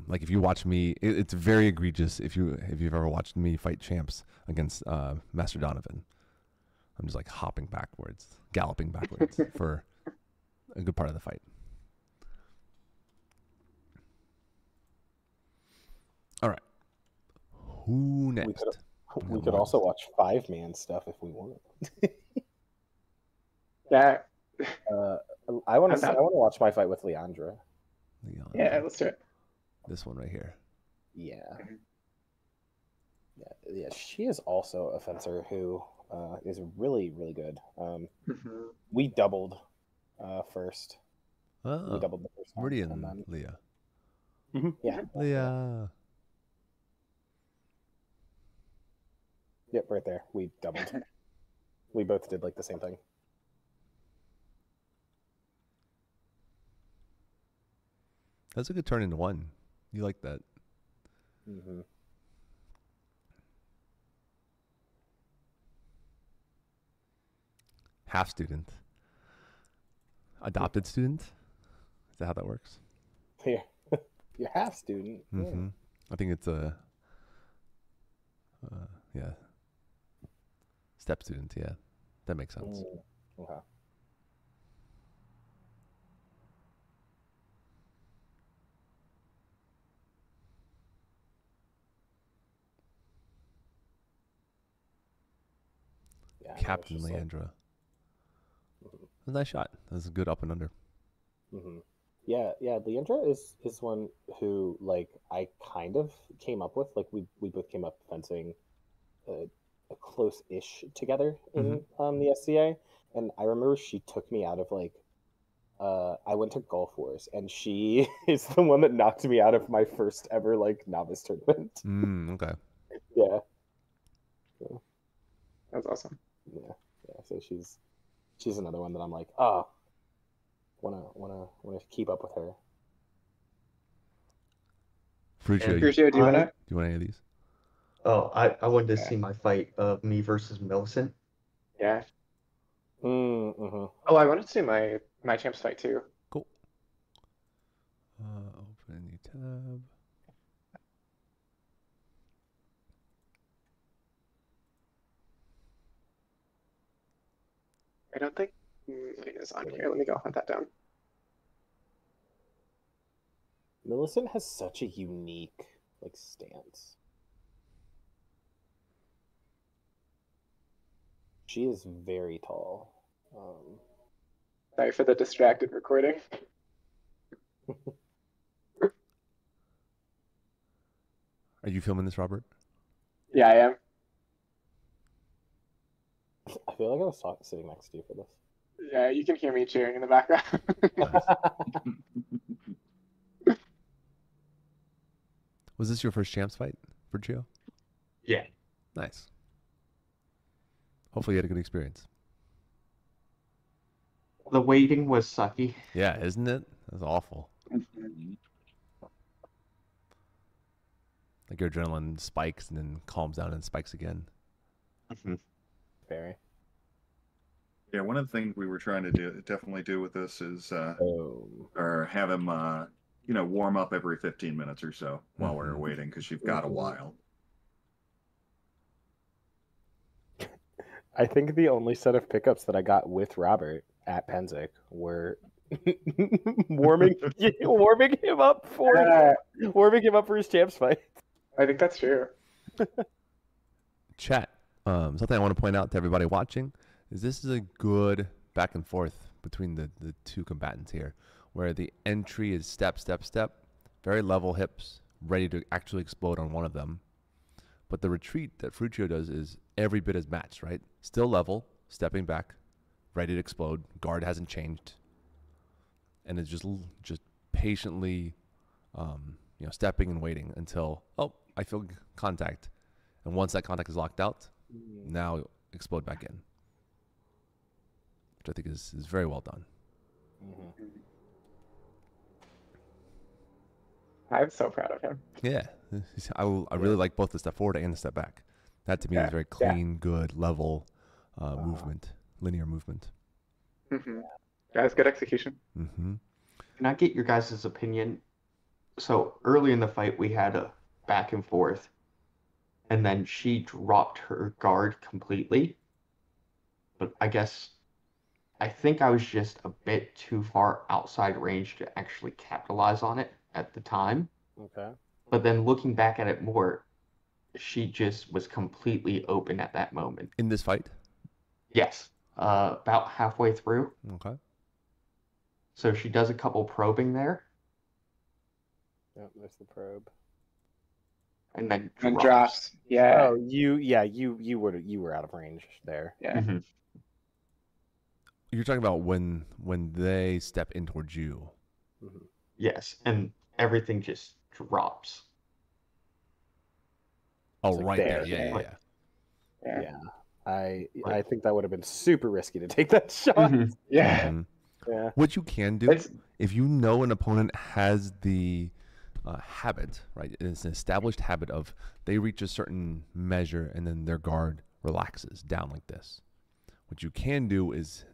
Like if you watch me, it's very egregious. If you've ever watched me fight champs against Master Donovan, I'm just like galloping backwards for a good part of the fight. All right, who next? We could also watch 5-man stuff if we want. Yeah. I want to watch my fight with Leandra. Yeah, let's do it. This one right here. Yeah. Yeah. She is also a fencer who is really, really good. We doubled first. Oh, we doubled the first time. Meridian and then Leah. Yeah. Leah. Yep, right there. We doubled. We both did like the same thing. That's a good turn into one. You like that? Mm-hmm. Half student. Adopted student? Is that how that works? Yeah. You're half student. Mm-hmm. Yeah. I think it's step student. Yeah, that makes sense. Okay. Yeah, Captain Leandra. A nice shot. That's a good up and under. Yeah. Leandra is one who like I kind of came up with. Like we both came up fencing a close-ish together in the SCA, and I remember she took me out of like I went to Gulf Wars, and she is the one that knocked me out of my first ever like novice tournament. Okay. Yeah. That's awesome. Yeah. Yeah, so she's another one that I'm like, oh, wanna keep up with her. Fruitio, Crucio, do you want to? do you want any of these? Oh, I wanted to Yeah. see my fight of me versus Millicent. Yeah. Mm-hmm. Oh, I wanted to see my champs fight too. Cool. Open a new tab. I don't think it is on here. Let me go hunt that down. Millicent has such a unique stance. She is very tall. Sorry for the distracted recording. Are you filming this, Robert? Yeah, I am. I feel like I was sitting next to you for this. Yeah, you can hear me cheering in the background. Was this your first champs fight, Fruitio? Yeah. Nice. Hopefully you had a good experience. The waiting was sucky. Yeah, isn't it? That's awful. Like your adrenaline spikes and then calms down and spikes again. Very. Yeah, one of the things we were trying to definitely do with this is, or have him, warm up every 15 minutes or so while we're waiting, because you've got a while. I think the only set of pickups that I got with Robert at Penzic were warming him up for his champs fight. I think that's true. Chat. Something I want to point out to everybody watching is this is a good back and forth between the two combatants here, where the entry is step, step, step, very level hips, ready to actually explode on one of them. But the retreat that Fruitio does is every bit as matched, right? Still level, stepping back, ready to explode. Guard hasn't changed, and it's just patiently, stepping and waiting until I feel contact, and once that contact is locked out, now explode back in, which I think is very well done. I'm so proud of him. Yeah, I really like both the step forward and the step back. That to me is very clean, good, level movement, linear movement. Yeah, it's good execution. Can I get your guys' opinion? So early in the fight, we had a back and forth, and then she dropped her guard completely. But I think I was just a bit too far outside range to actually capitalize on it at the time. Okay. But then looking back at it more, she just was completely open at that moment. In this fight? Yes. About halfway through. Okay. So she does a couple probing there. Yep, there's the probe. And then drops. Yeah. Oh, you were out of range there. Yeah. You're talking about when they step in towards you. Yes, and everything just drops. Oh, Like right there. there. Yeah. I think that would have been super risky to take that shot. Yeah. Yeah. What you can do, if you know an opponent has the habit, right? It's an established habit of they reach a certain measure and then their guard relaxes down like this. What you can do is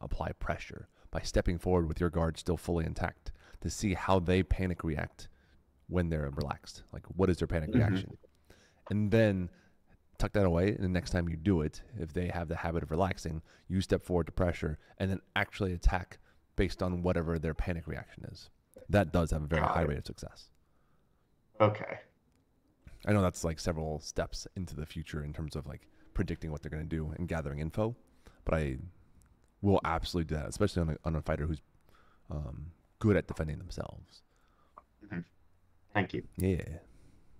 apply pressure by stepping forward with your guard still fully intact to see how they panic react when they're relaxed. Like, what is their panic reaction? And then tuck that away, and the next time you do it, if they have the habit of relaxing, you step forward to pressure and then actually attack based on whatever their panic reaction is. That does have a very high rate of success. Okay. I know that's like several steps into the future in terms of like predicting what they're going to do and gathering info, but I will absolutely do that, especially on a fighter who's good at defending themselves. Thank you. Yeah,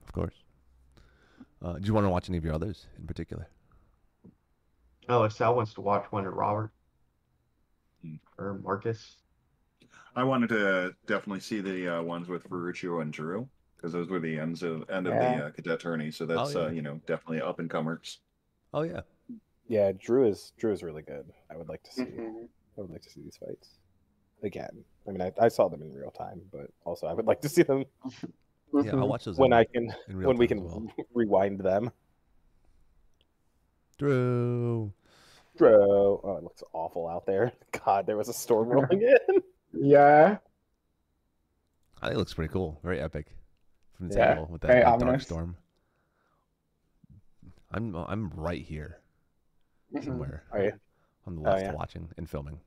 of course. Do you want to watch any of your others in particular? Oh, if Sal wants to watch one of Robert or Marcus. I wanted to definitely see the ones with Ferruccio and Drew, because those were the end of the cadet tourney. So that's definitely up and comers. Oh yeah. Yeah, Drew is really good. I would like to see. Mhm. I would like to see these fights again. I mean, I saw them in real time, but also I would like to see them Yeah, I'll Mhm. watch those when in real when we time can as well. rewind them. Drew. Bro, oh, it looks awful out there. God, there was a storm rolling in. Yeah. I think it looks pretty cool. Very epic from this Yeah, angle with very that dark ominous. storm. I'm right here Mhm. somewhere Oh yeah, on the Oh, left yeah. watching and filming.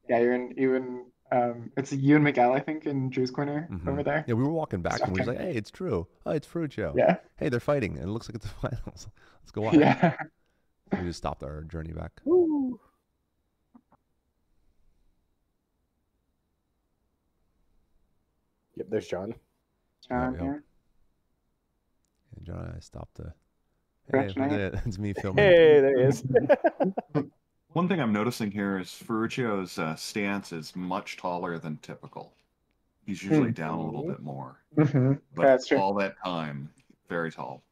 Yeah, you're in it's you and Miguel, I think, in Drew's corner Mhm. over there. Yeah, we were walking back and we were Okay. just like, hey, it's Drew. Oh, it's Ferruccio. Yeah. Hey, they're fighting and it looks like it's the finals. Let's go watch. Yeah. We just stopped our journey back. Woo. Yep, there's John. John Yep. here. And John and I stopped to. Fresh Hey, night. it's me filming. Hey, there he is. One thing I'm noticing here is Ferruccio's stance is much taller than typical. He's usually down a little bit more, Mm-hmm. but That's true. all that time, very tall.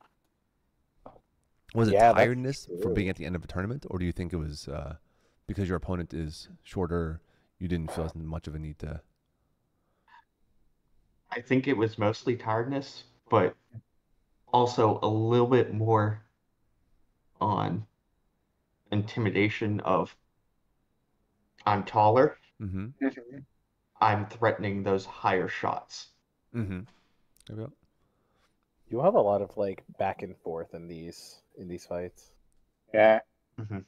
Was it Yeah, that's tiredness from true. being at the end of a tournament, or do you think it was because your opponent is shorter, you didn't feel as much of a need to? I think it was mostly tiredness, but also a little bit more on intimidation of I'm taller, Mm-hmm. Mhm. I'm threatening those higher shots. Mm-hmm. Yep. You have a lot of like back and forth in these fights. Yeah. Mhm.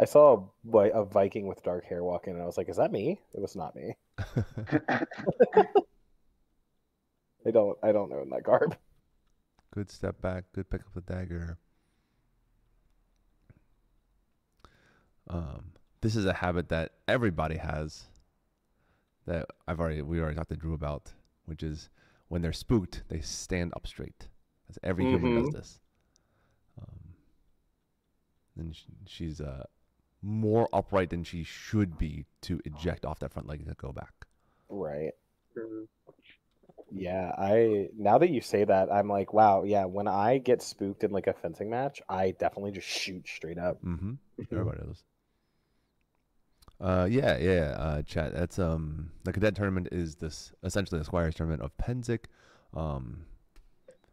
I saw a Viking with dark hair walk in, and I was like, "Is that me?" It was not me. I don't know in that garb. Good step back. Good pick up the dagger. This is a habit that everybody has. That we already talked to Drew about, which is when they're spooked, they stand up straight. That's every human does this. And she's more upright than she should be to eject off that front leg to go back. Right. Mhm. Yeah, now that you say that, I'm like, wow, yeah, when I get spooked in like a fencing match, I definitely just shoot straight up. Mm-hmm. Everybody does. Yeah. Chat. That's the cadet tournament is this essentially the Squires tournament of Penzik, and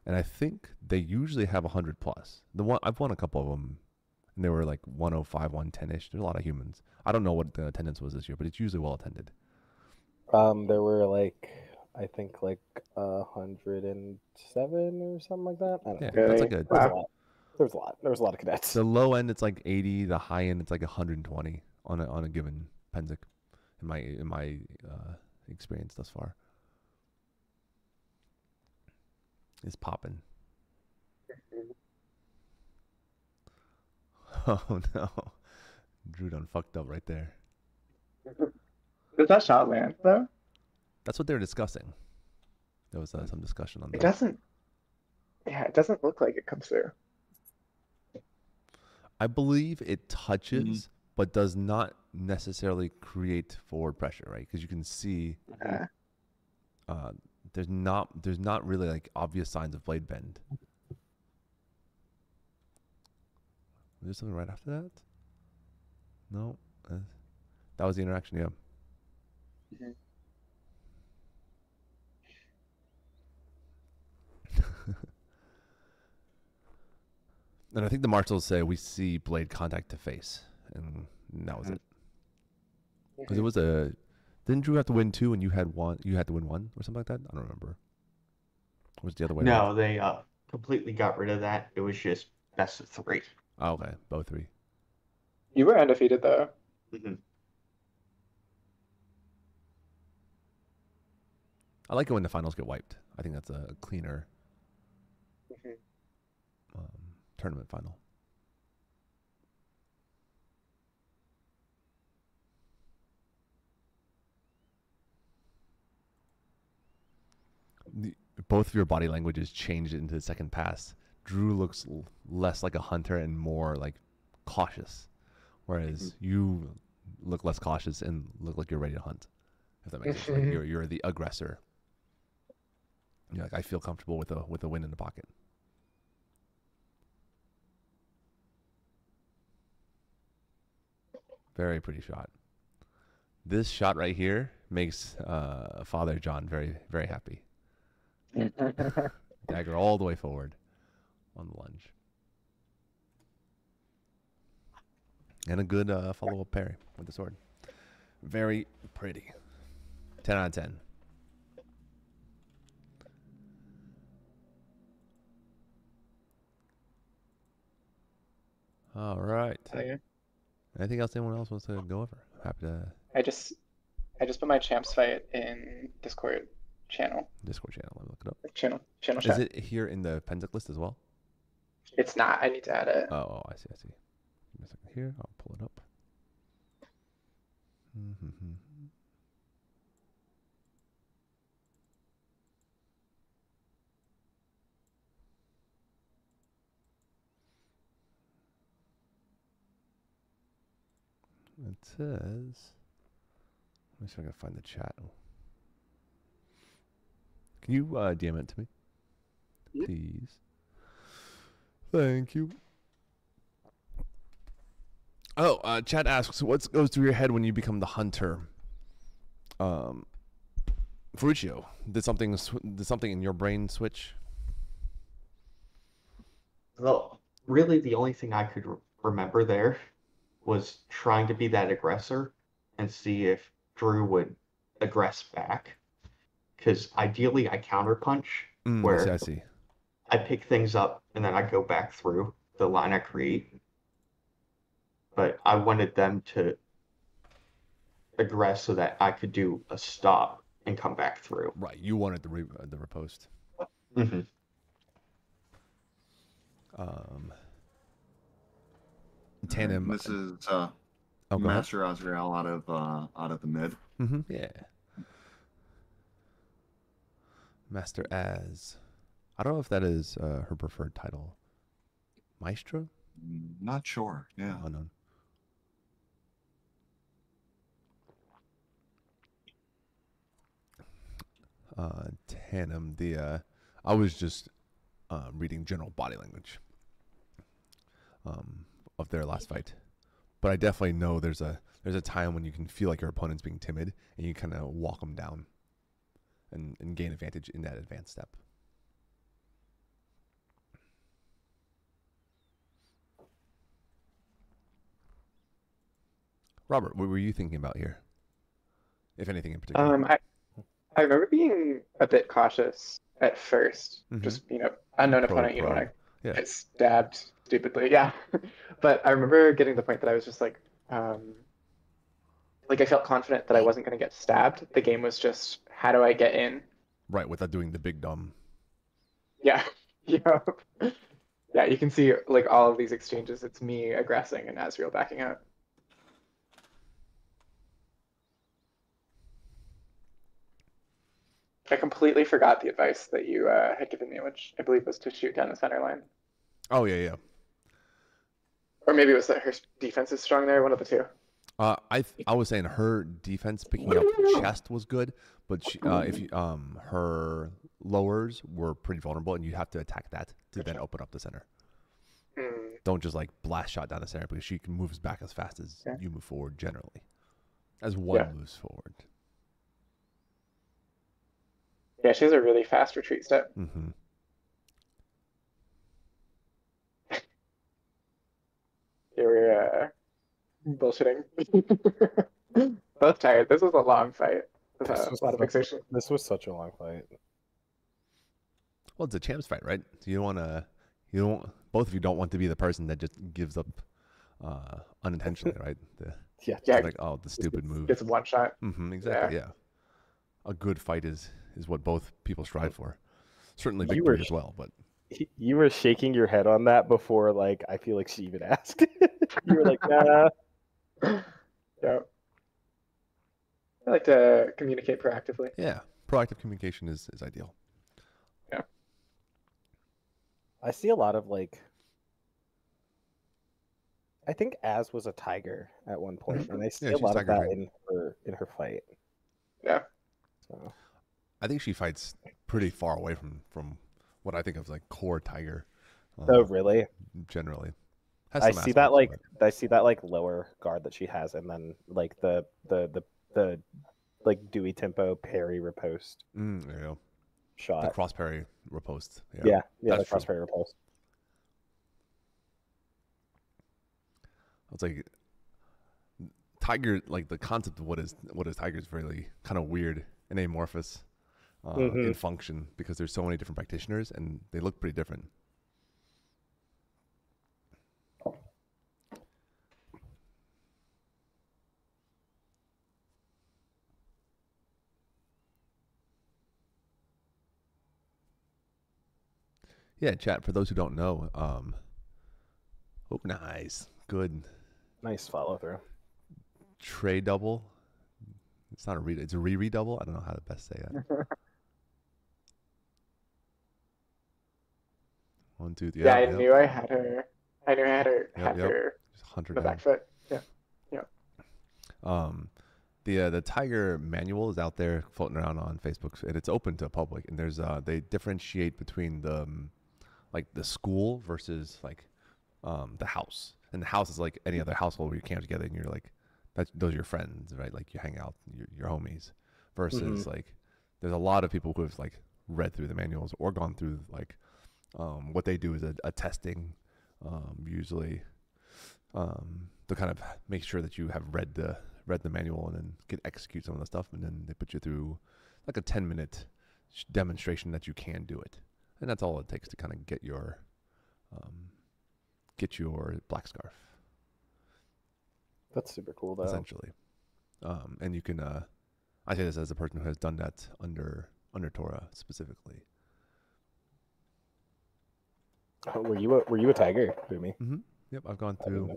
I think they usually have 100 plus. I've won a couple of them, and they were like 105, 110ish. There's a lot of humans. I don't know what the attendance was this year, but it's usually well attended. There were like I think like 107 or something like that. I don't know. Yeah, that's like Really? a. Wow. There was a lot of cadets. The low end it's like 80. The high end it's like 120 on a given Penzik, in my experience thus far. It's popping. Oh no, Drew done fucked up right there. Does that shot land though? That's what they were discussing. There was some discussion on It that. doesn't. Yeah, it doesn't look like it comes through. I believe it touches, but does not necessarily create forward pressure, right? Because you can see Yeah. there's not really like obvious signs of blade bend. Was there something right after that? No, that was the interaction. Yeah. Mhm. And I think the marshals say we see blade contact to face, and that was it. Because it was didn't Drew have to win 2 and you had 1? You had to win 1 or something like that. I don't remember. Or was it the other way around? No, they completely got rid of that. It was just best of 3. Oh, okay, both 3. You were undefeated though. Mhm. I like it when the finals get wiped. I think that's a cleaner Mhm. tournament final. Both of your body languages changed into the second pass. Drew looks less like a hunter and more like cautious, whereas you look less cautious and look like you're ready to hunt. If that makes sense, like you're the aggressor. You're like, I feel comfortable with a win in the pocket. Very pretty shot. This shot right here makes Father John very, very happy. Dagger all the way forward on the lunge. And a good follow-up parry with the sword. Very pretty. 10 out of 10. All right. Anything else anyone else wants to go over? Happy to. I just put my champs fight in Discord channel. Discord channel. Let me look it up. Channel Is chat. it here in the Penzic list as well? It's not. I need to add it. Oh, I see. Give me a second here. I'll pull it up. It says. Let me see if I can find the chat. Can you DM it to me? Yeah. Please. Thank you. Oh, Chad asks, what goes through your head when you become the hunter? Ferruccio, did something in your brain switch? Well, really, the only thing I could remember there was trying to be that aggressor and see if Drew would aggress back. Because ideally, I counterpunch, where I see. I pick things up and then I go back through the line I create. But I wanted them to aggress so that I could do a stop and come back through. Right, you wanted the riposte. Mm-hmm. Tandem. This is Oh, go ahead. Master Azrael out of the mid. Yeah. Master Az. I don't know if that is her preferred title. Maestra? Not sure. Yeah. Unknown. Tandem. I was just reading general body language of their last fight, but I definitely know there's a time when you can feel like your opponent's being timid and you kind of walk them down and gain advantage in that advanced step. Robert, what were you thinking about here, if anything in particular? I remember being a bit cautious at first. Just unknown opponent, you don't want to get stabbed stupidly. Yeah, but I remember getting to the point that I was just like I felt confident that I wasn't going to get stabbed. The game was just, how do I get in? Right, without doing the big dumb. Yeah, yeah, yeah. You can see like all of these exchanges. It's me aggressing and Azrael backing out. I completely forgot the advice that you had given me, which I believe was to shoot down the center line. Oh, yeah. Or maybe it was that her defense is strong there, one of the two. I was saying her defense picking up chest was good, but her lowers were pretty vulnerable, and you have to attack that to then open up the center. Don't just like blast shot down the center, because she can move back as fast as you move forward generally, as one moves forward. Yeah, she has a really fast retreat step. Here we're bullshitting. Both tired. This was a long fight. A lot of fixation. This was such a long fight. Well, it's a champs fight, right? So both of you don't want to be the person that just gives up unintentionally, right? Like, oh, the stupid move. Gets one shot. Exactly, yeah. A good fight is what both people strive for. Certainly victory as well, but you were shaking your head on that before, like, I feel like she even asked. You were like, nah. Yeah. I like to communicate proactively. Yeah, proactive communication is ideal. Yeah. I see a lot of I think Az was a tiger at one point, and I see a lot of that in her fight. Yeah. So. I think she fights pretty far away from what I think of as like core tiger. Oh, really? Generally. Has I some see that aspects like to I see that like lower guard that she has, and then like the like Dewey tempo parry riposte it. There you go. The shot. cross parry riposte. Yeah, that's the cross true. parry riposte. It's like Tiger, like the concept of what is Tiger is really kind of weird and amorphous in function because there's so many different practitioners and they look pretty different. Yeah, chat, for those who don't know, oh, nice. Good. Nice follow through. Tray double. It's not a read, it's a re double. I don't know how to best say that. 1, 2, 3. Yeah, I knew I had her. I knew I had her. Yep, Had her just hunt her the down. back foot. Yeah. The Tiger manual is out there floating around on Facebook, and it's open to public. And there's they differentiate between the like the school versus like the house. And the house is like any other household where you camp together and you're like, those are your friends, right? Like you hang out, your homies. Versus like, there's a lot of people who have like read through the manuals or gone through like what they do is a testing, usually to kind of make sure that you have read the manual and then can execute some of the stuff, and then they put you through like a 10-minute demonstration that you can do it, and that's all it takes to kind of get your black scarf. That's super cool, though. Essentially, and you can. I say this as a person who has done that under Torah specifically. Were you a Tiger, Boomy? Mm-hmm. Yep, I've gone through.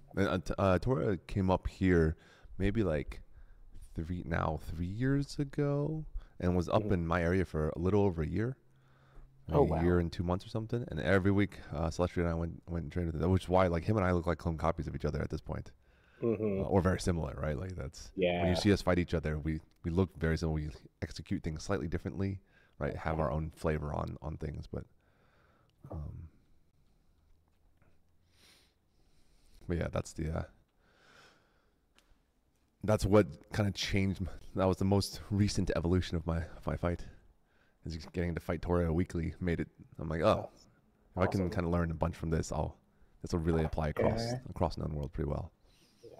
Torah came up here maybe like 3 years ago, and was up in my area for a little over a year. A year and 2 months or something. And every week, Celestia and I went and trained with him, which is why like him and I look like clone copies of each other at this point, or very similar, right? Like that's when you see us fight each other, we look very similar. We execute things slightly differently, right? Have our own flavor on things, but yeah, that's what kind of changed. That was the most recent evolution of my fight. Is just getting to fight Torah weekly made it. I'm like, oh, if I can kind of learn a bunch from this, this will really apply across known world pretty well. Yeah,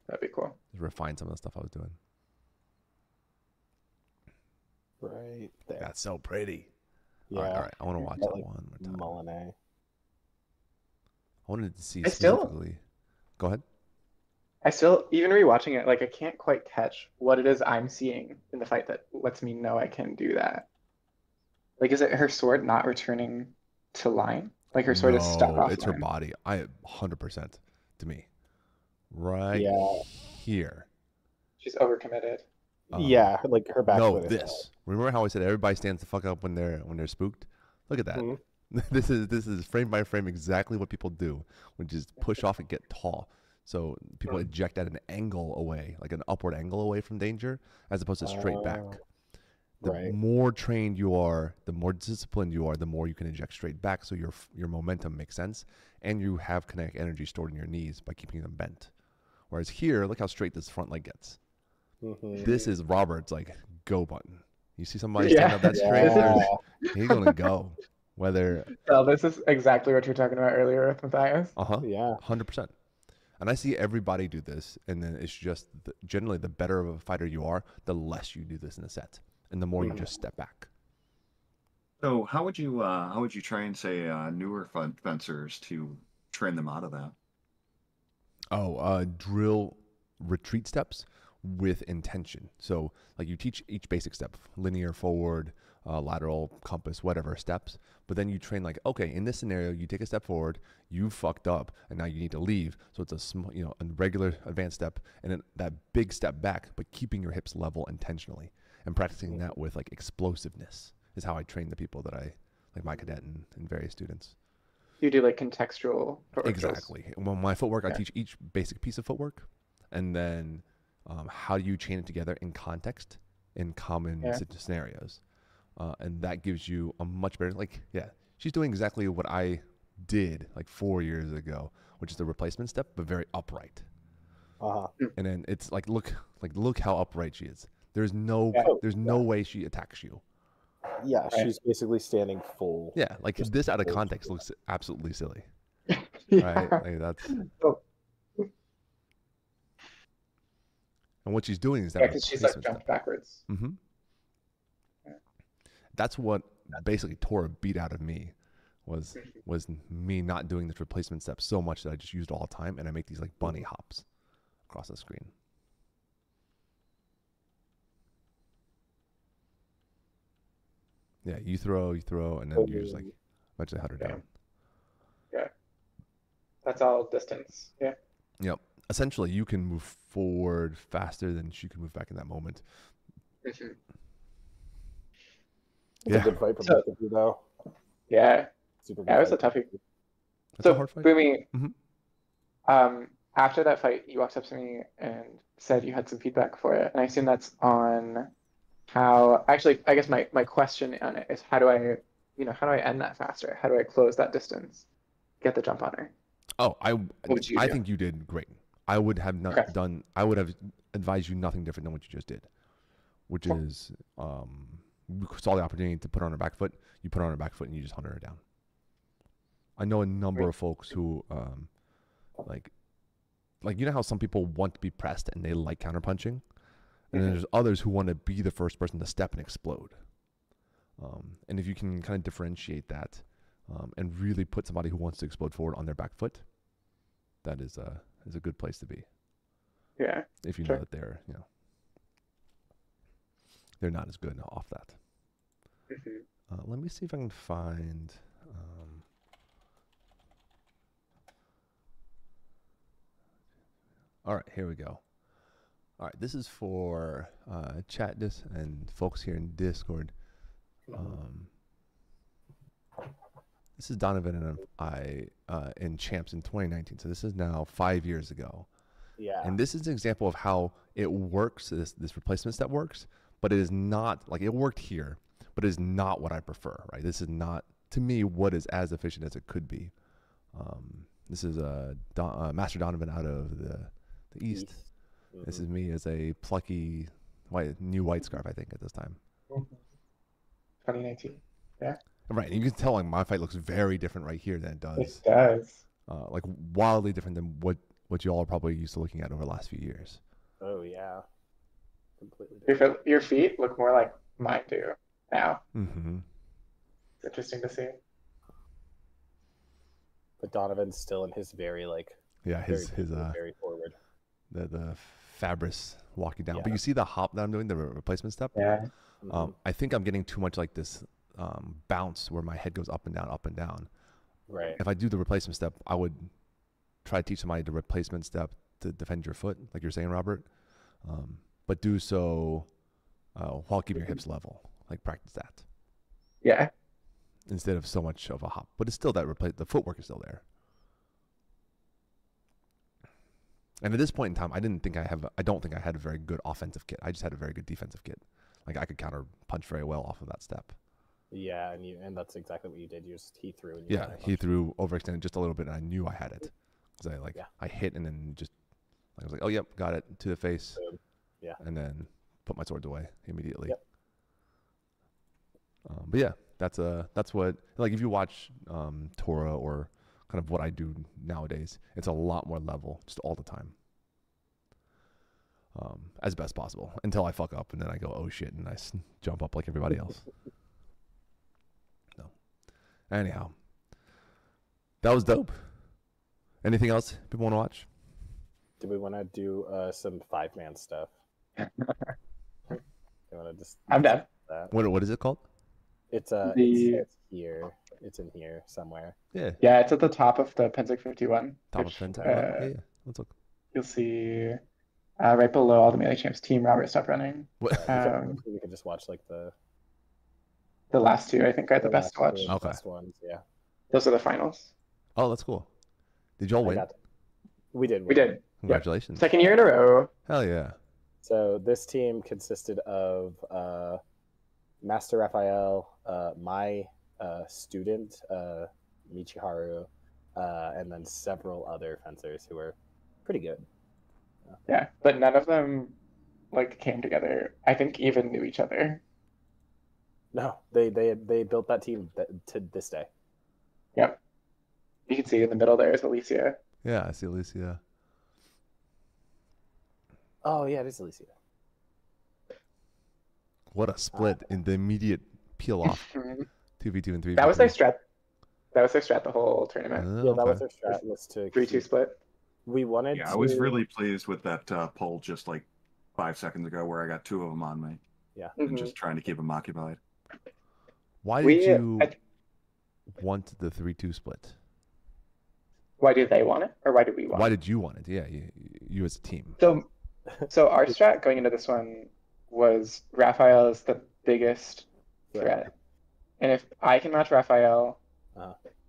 That'd be cool. Just refine some of the stuff I was doing. right there. That's so pretty. Yeah, all right. I want to watch that one more time. Molinet. I wanted to see I still- specifically. Go ahead. I still, even rewatching it, like I can't quite catch what it is I'm seeing in the fight that lets me know I can do that. Like, is it her sword not returning to line? Like her sword is stuck No, off it's line? her body. 100% to me. Right here. She's overcommitted. Yeah, like her back. No, foot is this. Remember how I said everybody stands the fuck up when they're spooked? Look at that. This is frame by frame exactly what people do, which is push off and get tall. So people eject at an angle away, like an upward angle away from danger, as opposed to straight back. The more trained you are, the more disciplined you are, the more you can eject straight back, so your momentum makes sense, and you have kinetic energy stored in your knees by keeping them bent. Whereas here, look how straight this front leg gets. This is Robert's like go button. You see somebody stand up that straight, he's gonna go. Whether So this is exactly what you were talking about earlier with Matthias. Yeah, 100%. And I see everybody do this, and then it's just generally the better of a fighter you are, the less you do this in a set, and the more you just step back. So how would you train, say, newer fencers to train them out of that? Drill retreat steps with intention. So like you teach each basic step, linear, forward, lateral, compass, whatever steps, but then you train like, okay, in this scenario, you take a step forward, you fucked up, and now you need to leave. So it's a small, a regular advanced step, and then that big step back, but keeping your hips level intentionally, and practicing that with like explosiveness is how I train the people that I, like my cadet and various students. You do like contextual footwork Exactly. drills. Well, my footwork, I teach each basic piece of footwork, and then how do you chain it together in context, in common scenarios. And that gives you a much better, she's doing exactly what I did like 4 years ago which is the replacement step, but very upright. Uh-huh. And then it's like look how upright she is. There's no way she attacks you. Yeah, she's basically standing full. Yeah, like this out of context looks absolutely silly. Yeah. Right? Like that's Oh. and what she's doing is that Yeah, because she's like replacement jumped backwards. Mm-hmm. That's what basically Tora beat out of me was me not doing this replacement step so much that I just used all the time, and I make these like bunny hops across the screen. Yeah, you throw, and then you just like eventually hunt her down. Yeah. That's all distance. Yeah. Yep. Essentially, you can move forward faster than she can move back in that moment. Mm-hmm. It's a good fight for both of you, though. Yeah. Super good. Yeah, it was a toughie. That's a hard fight. Boomy, Mm-hmm. After that fight, you walked up to me and said you had some feedback for it, and I assume that's on how. Actually, I guess my question on it is how do I end that faster? How do I close that distance? Get the jump on her. Oh, I do? think you did great. I would have not done. I would have advised you nothing different than what you just did, which is you saw the opportunity to put her on her back foot. You put her on her back foot and you just hunted her down. I know a number of folks who like you know how some people want to be pressed and they like counterpunching, and then there's others who want to be the first person to step and explode. And if you can kind of differentiate that and really put somebody who wants to explode forward on their back foot, that is a good place to be. Yeah. If you know that they're they're not as good off that. Let me see if I can find. All right, here we go. All right, this is for chat and folks here in Discord. This is Donovan and I in Champs in 2019. So this is now 5 years ago. Yeah. And this is an example of how it works. This replacement step works, but it is not like it worked here, but it is not what I prefer. Right? This is not to me what is as efficient as it could be. This is Master Donovan out of the East. Mm-hmm. This is me as a plucky new white scarf, I think, at this time. 2019. Yeah. Right. And you can tell like my fight looks very different right here than it does. It does. Like wildly different than what you all are probably used to looking at over the last few years. Oh yeah. Completely different. Your feet look more like mine do now. Mm-hmm. It's interesting to see. But Donovan's still in his very very forward. The Fabris walking down. Yeah. But you see the hop that I'm doing, the replacement step? Yeah. I think I'm getting too much like this bounce where my head goes up and down, up and down. Right. If I do the replacement step, I would try to teach somebody the replacement step to defend your foot, like you're saying, Robert. But do so while keeping your hips level. Like practice that. Yeah. Instead of so much of a hop. But it's still that the footwork is still there. And at this point in time, I don't think I had a very good offensive kit. I just had a very good defensive kit. Like I could counter punch very well off of that step. Yeah, and that's exactly what you did. He threw. And he threw overextended just a little bit, and I knew I had it because I hit and then just I was like, oh yep, got it to the face. Yeah. And then put my swords away immediately. Yep. But yeah, that's what like if you watch Tora or kind of what I do nowadays, it's a lot more level just all the time. As best possible until I fuck up and then I go, oh shit, and I jump up like everybody else. No. Anyhow, that was dope. Anything else people want to watch? Do we want to do some 5-man stuff? You want to just? I'm down. What is it called? It's it's here. It's in here somewhere. Yeah. Yeah, it's at the top of the Penzig 51. Top of Penzig. Yeah. Let's look. You'll see right below all the Melee Champs team. Robert, stop running. We could just watch like the last two. I think are the best to watch. Okay. The best ones, yeah. Those are the finals. Oh, that's cool. Did y'all win? We did. We did. Congratulations. Yep. Second year in a row. Hell yeah. So this team consisted of Master Raphael, my student Michiharu, and then several other fencers who were pretty good. Yeah, but none of them like came together. I think even knew each other. No, they built that team to this day. Yep. You can see in the middle there is Alicia. Yeah, I see Alicia. Oh yeah, it is Alicia. What a split in the immediate peel off. 2v2 and 3v3. That was their strat. That was their strat the whole tournament. Oh, Yeah, that okay. was their strat, was to 3-2 split. We wanted Yeah, to... I was really pleased with that poll just like 5 seconds ago where I got 2 of them on me. Yeah. And just trying to keep them occupied. Why did you want the 3-2 split? Why did they want it, or why did we want it? Why did you want it? Yeah, you as a team. So our strat going into this one was Raphael is the biggest threat. And if I can match Raphael,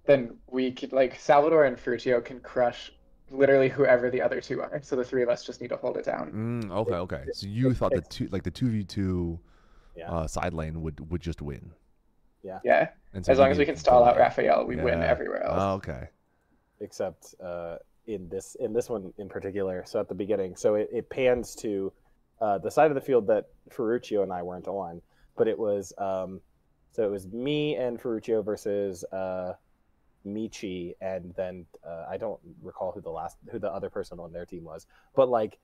then we could, like, Salvador and Ferruccio can crush literally whoever the other two are. So the three of us just need to hold it down. Okay. So you thought the 2v2 side lane would just win. Yeah. And so as long as we can stall out Raphael, we win everywhere else. Oh, okay. Except in this one in particular. So at the beginning, so it pans to the side of the field that Ferruccio and I weren't on, but it was so it was me and Ferruccio versus Michi, and then I don't recall who the other person on their team was, but like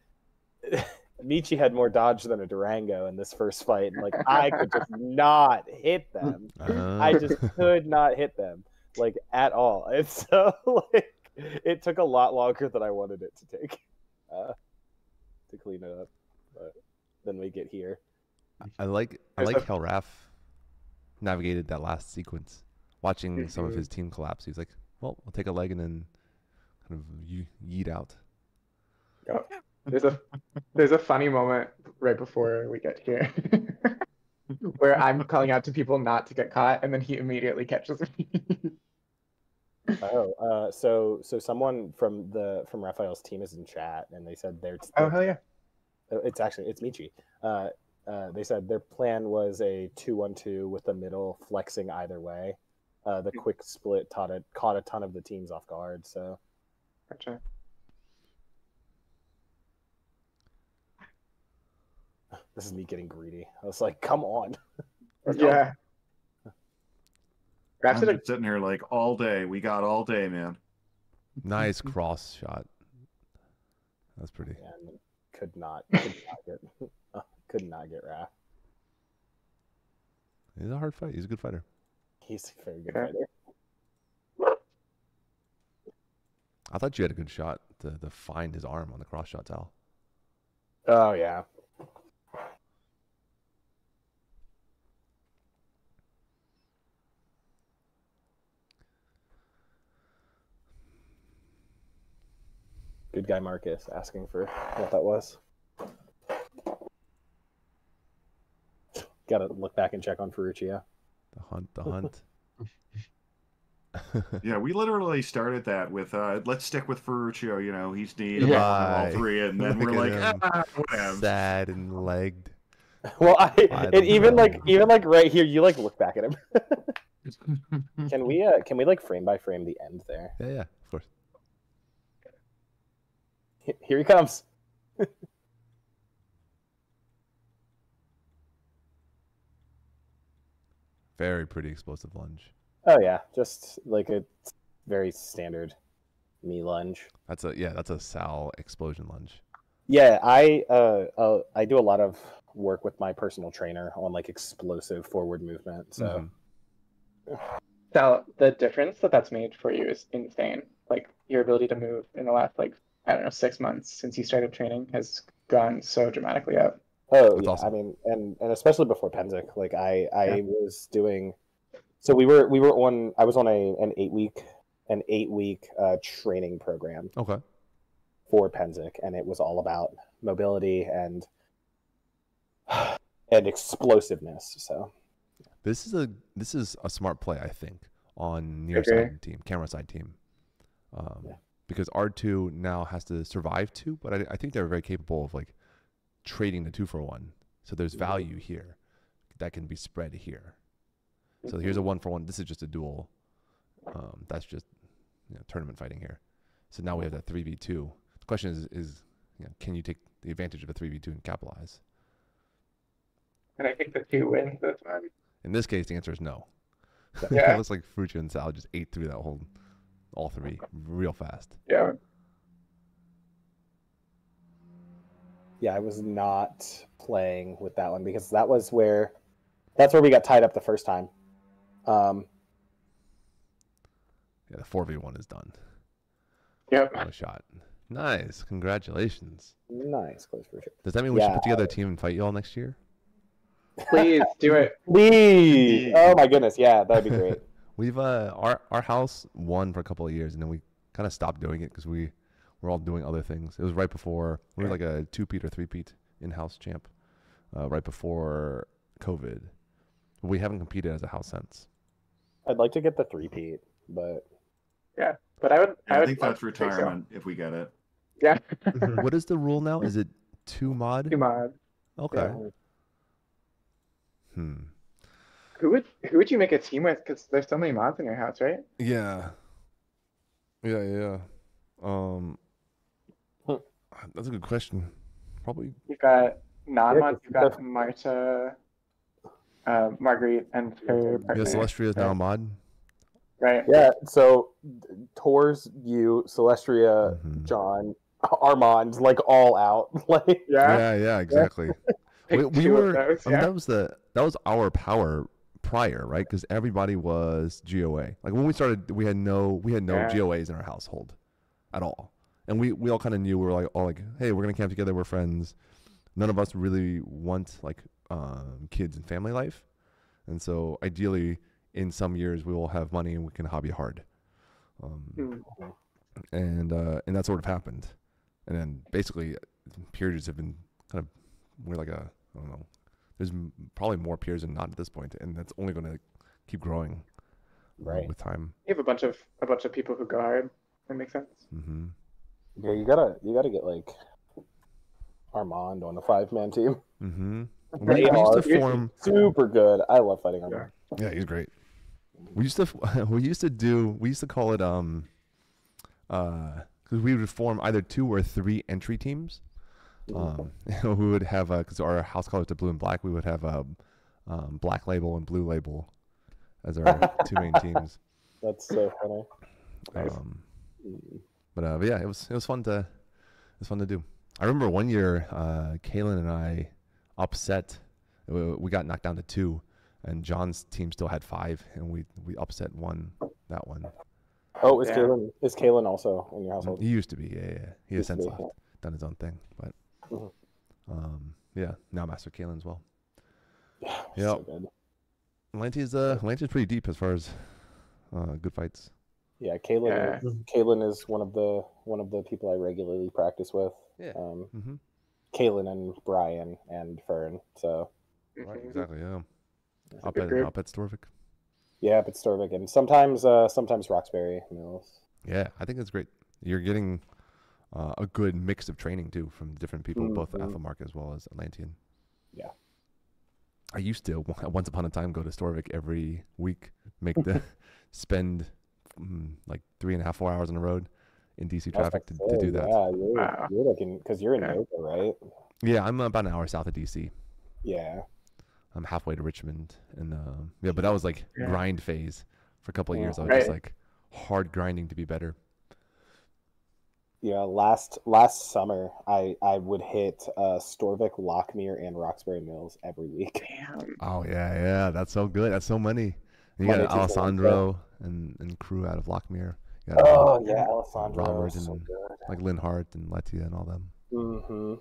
Michi had more dodge than a Durango in this first fight. Like I could just not hit them. I just could not hit them like at all. And so like it took a lot longer than I wanted it to take to clean it up. But then we get here. I like how Raph navigated that last sequence. Watching some of his team collapse, he's like, "Well, I'll take a leg and then kind of yeet out." Oh, there's a funny moment right before we get here where I'm calling out to people not to get caught, and then he immediately catches me. So someone from Raphael's team is in chat, and they said they're hell yeah. It's Michi. They said their plan was a 2-1-2 with the middle flexing either way. The quick split caught a ton of the teams off guard. So, gotcha. This is me getting greedy. I was like, "Come on!" Yeah. I'm just sitting here like all day. We got all day, man. Nice cross shot. That's pretty. And could not get Raph. He's a hard fight. He's a good fighter. He's a very good fighter. I thought you had a good shot to find his arm on the cross shot, Al. Oh yeah. Good guy Marcus asking for what that was. Gotta look back and check on Ferruccio. The hunt. Yeah, we literally started that with let's stick with Ferruccio, you know, he's need all three, and then we're like, whatever. Sad and legged. Well, even right here, you like look back at him. Can we like frame by frame the end there? Yeah, of course. Here he comes. Very pretty explosive lunge. Oh yeah, just like a very standard me lunge. That's a Sal explosion lunge. Yeah, I do a lot of work with my personal trainer on like explosive forward movement. So, Sal, the difference that's made for you is insane. Like your ability to move in the last 6 months since you started training has gone so dramatically up. Oh That's yeah, awesome. I mean, and especially before Penzic, like I was doing. So we were on. I was on an 8-week training program. Okay. For Penzic, and it was all about mobility and explosiveness. So this is a smart play, I think, on near side team, camera side team, because R2 now has to survive 2, but I think they're very capable of like trading the 2-for-1. So there's value here that can be spread here. So here's a 1-for-1. This is just a duel. That's just tournament fighting here. So now we have that 3v2. The question is can you take the advantage of a 3v2 and capitalize? And I think the 2 wins this one. In this case, the answer is no. Yeah. It looks like Frucci and Sal just ate through that all 3 real fast. Yeah. Yeah, I was not playing with that one because that's where we got tied up the first time. Yeah, the 4v1 is done. Yep. No shot. Nice. Congratulations. Nice, close for sure. Does that mean we should put together a team and fight you all next year? Please do it. Please. Oh my goodness, yeah, that'd be great. We've our house won for a couple of years, and then we kind of stopped doing it because we're all doing other things. It was right before we were like a 2-peat or 3-peat in-house champ, right before COVID. We haven't competed as a house since. I'd like to get the 3-peat, but Yeah, but I I would think love that's to retirement if we get it. Yeah. What is the rule now? Is it 2 mod? 2 mod. Okay. yeah. Who would you make a team with? Because there's so many mods in your house, right? Yeah. That's a good question. Probably. You've got non-mods. You've got Marta, Marguerite, and her partner. Yeah, Celestria is now a mod. Right. Yeah, so Tors, you, Celestria, Mhm. John, Armand, like all out. Like Yeah. Yeah, exactly. Pick we 2 were. of those, I mean, yeah. that was our power prior, right? Because everybody was GOA. Like when we started, we had no GOAs in our household at all, and we all kind of knew we were like, hey, we're gonna camp together. We're friends. None of us really want like kids and family life, and so ideally, in some years, we will have money and we can hobby hard. And that sort of happened, and then basically periods have been kind of we're like I don't know. There's probably more peers than not at this point, and that's only going to keep growing, Right. with time. You have a bunch of people who go hard. That makes sense. Mm-hmm. yeah, you gotta get like Armand on a 5-man team. Mm-hmm. They We used are to form. super good. I love fighting Armand. Yeah, he's great. We used to call it because we would form either 2 or 3 entry teams. We would have because our house colors are blue and black. We would have black label and blue label as our 2 main teams. That's so funny. Nice. But yeah, it was fun to do. I remember one year, Kaylin and I upset. We got knocked down to 2, and John's team still had 5, and we upset that one. Oh, Yeah. is Kalen also in your household? He used to be, yeah. He has Used to since be, left, done his own thing, but yeah, now Master Kaylin as well. Yeah, Yep. so good. Atlantea's pretty deep as far as good fights. Yeah, Kalen is one of the people I regularly practice with. Yeah. Kalen and Brian and Fern. So Right, exactly. Yeah. It's a Up good group. at Storvik. yeah, but Storvik and sometimes Roxbury Mills. Yeah, I think that's great. You're getting a good mix of training too from different people, both Alpha Mark as well as Atlantean. Yeah. I used to once upon a time go to Storvik every week, spend like 3.5, 4 hours on the road in DC traffic to do that. Yeah, Wow. you're looking because you're in Yeah. Nova, right? Yeah, I'm about an hour south of DC. Yeah. I'm halfway to Richmond, and yeah, but that was like Yeah. grind phase for a couple of years. I was Right. just like hard grinding to be better. Yeah, last summer I would hit Storvik, Lockmere, and Roxbury Mills every week. Damn. Oh yeah, that's so good. That's so many. You Monday, got Tuesday, Alessandro and crew out of Lockmere. You got, Oh yeah, Alessandro. Robert so and good. like Lynn Hart and Letia and all them. Mm-hmm.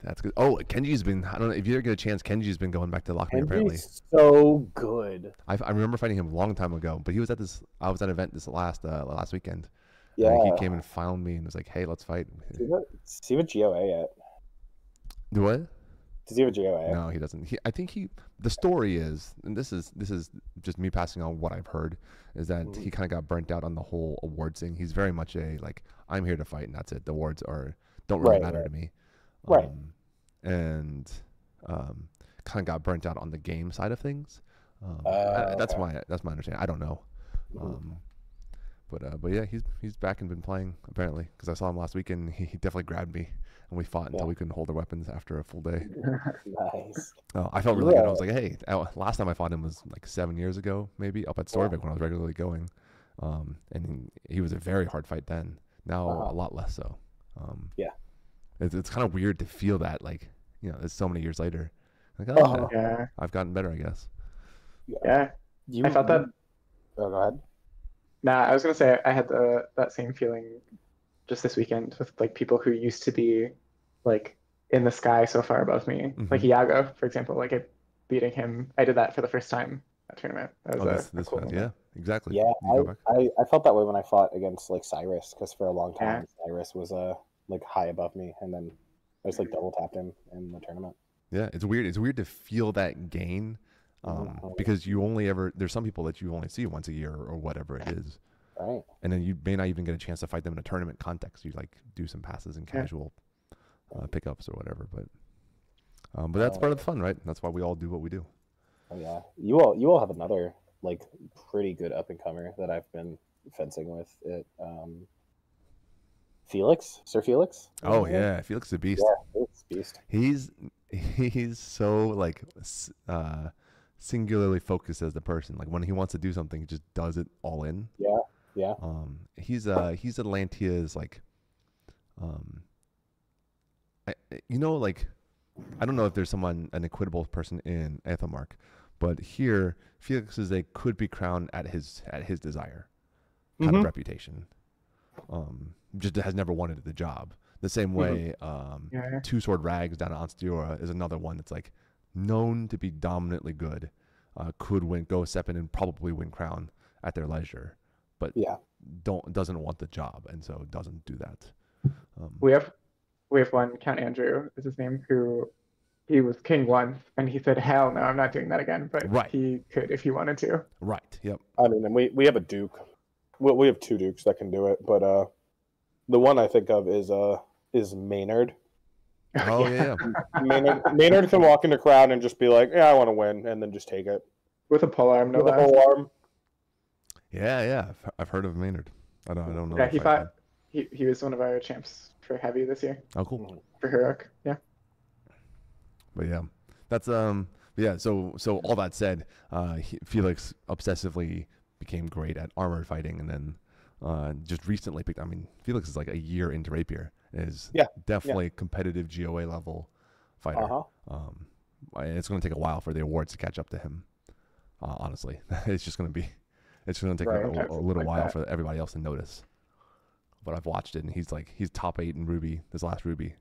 That's good. Oh, Kenji's been. I don't know if you ever get a chance. Kenji's been going back to Lockmere. Apparently, Kenji's so good. I remember fighting him a long time ago. But he was at this. I was at an event this last weekend. Yeah. And he came and found me and was like, "Hey, let's fight." See what GOA at? Do what? Does he have a GOA? No, he doesn't. I think the story is, and this is just me passing on what I've heard, is that he kind of got burnt out on the whole awards thing. He's very much I'm here to fight and that's it. The awards don't really matter to me. Right. And kind of got burnt out on the game side of things. That's my understanding. I don't know. But yeah, he's back and been playing apparently because I saw him last weekend. He definitely grabbed me and we fought until we couldn't hold our weapons after a full day. Nice. Oh, I felt really good. I was like, hey, last time I fought him was like 7 years ago, maybe up at Storvik when I was regularly going. And he was a very hard fight then. Now a lot less so. Yeah. It's kind of weird to feel that, like, you know, it's so many years later. Like, yeah, I've gotten better, I guess. Yeah. I felt that. Oh, go ahead. Nah, I was gonna say I had that same feeling just this weekend with like people who used to be like in the sky so far above me, like Iago, for example. Like beating him, I did that for the first time at tournament. That was a cool moment. Yeah, exactly. Yeah, I felt that way when I fought against like Cyrus, because for a long time Cyrus was like high above me, and then I just like double tapped him in the tournament. Yeah, it's weird. It's weird to feel that gain. Because there's some people that you only see once a year or whatever it is, right? And then you may not even get a chance to fight them in a tournament context. You like do some passes and casual pickups or whatever, but that's part of the fun, right? That's why we all do what we do. Oh yeah, you all have another like pretty good up and comer that I've been fencing with. Felix, Sir Felix. Oh yeah, Felix is a beast. Yeah, it's a beast. He's so like singularly focused as the person. Like when he wants to do something, he just does it all in. Yeah. He's Atlantea's like, like, I don't know if there's an equitable person in Ethelmark, but here Felix is could be crowned at his desire kind of reputation. Just has never wanted the job. The same way, Two Sword Rags down at Anstiora is another one that's like known to be dominantly good, could go step in and probably win crown at their leisure, but doesn't want the job and so doesn't do that. We have one, Count Andrew is his name, who he was king once and he said, hell no, I'm not doing that again, but he could if he wanted to. Right. Yep. I mean, and we have a duke. We have two dukes that can do it, but the one I think of is Maynard. Oh yeah. Maynard can walk into crowd and just be like, "Yeah, I want to win," and then just take it with a polearm. With a polearm. Yeah. I've heard of Maynard. I don't know. Yeah, he was one of our champs for heavy this year. Oh, cool. For heroic, yeah. But yeah, that's yeah. So all that said, Felix obsessively became great at armored fighting, and then just recently picked. I mean, Felix is like a year into rapier. Is definitely a competitive GOA level fighter. It's going to take a while for the awards to catch up to him. Honestly, it's going to take a little while for everybody else to notice. But I've watched it, and he's top 8 in Ruby, this last Ruby.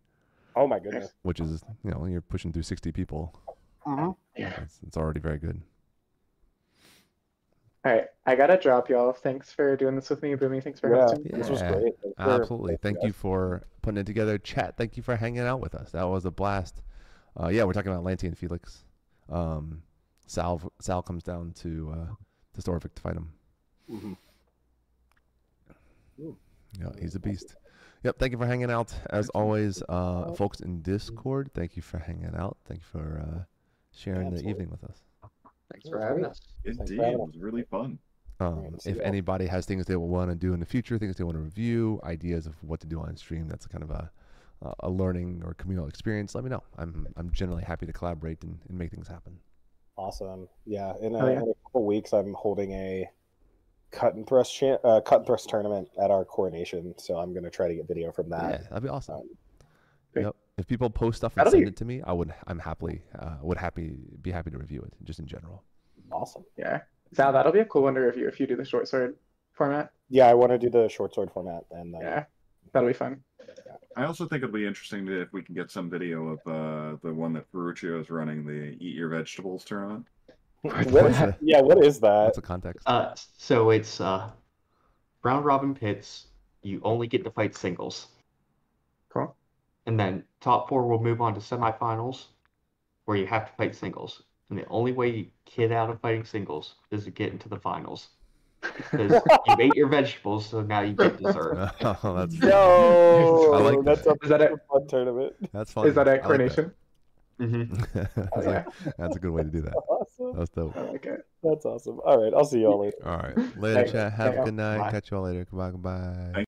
Oh my goodness! Which is, you're pushing through 60 people. Yeah, it's already very good. All right, I gotta drop, y'all. Thanks for doing this with me, Boomy. Thanks for hosting. Yeah, this was great. Absolutely. Thank you for putting it together. Chat, thank you for hanging out with us. That was a blast. We're talking about Lanty and Felix. Sal comes down to Storvik to fight him. Yeah, he's a beast. Yep, thank you for hanging out. As always, folks in Discord, thank you for hanging out. Thank you for sharing the evening with us. Thanks for having us. Indeed, it was really fun. If anybody has things they will want to do in the future, things they want to review, ideas of what to do on stream, that's kind of a learning or communal experience, let me know. I'm generally happy to collaborate and make things happen. Awesome. Yeah, in a couple weeks, I'm holding a cut and thrust tournament at our coronation, so I'm going to try to get video from that. Yeah, that'd be awesome. Yep. If people post stuff and send it to me, would be happy to review it, just in general. Awesome. Yeah. Sal, that'll be a cool one to review if you do the short sword format. Yeah, I want to do the short sword format. And yeah, that'll be fun. I also think it'll be interesting if we can get some video of the one that Ferruccio is running, the Eat Your Vegetables tournament. What is that? What's the context? So it's round robin pits. You only get to fight singles. Cool. And then top 4 will move on to semifinals, where you have to fight singles. And the only way you get out of fighting singles is to get into the finals. Because you ate your vegetables, so now you get dessert. Oh, that's no. I like that's that. Is that a fun tournament? That's fun. Is that at coronation? That's, yeah. that's a good way to do that. Awesome. That's dope. I like it. That's awesome. All right, I'll see you all later. All right. Later, Hey, chat. Have a hey, good night. bye. Catch you all later. Goodbye. Goodbye.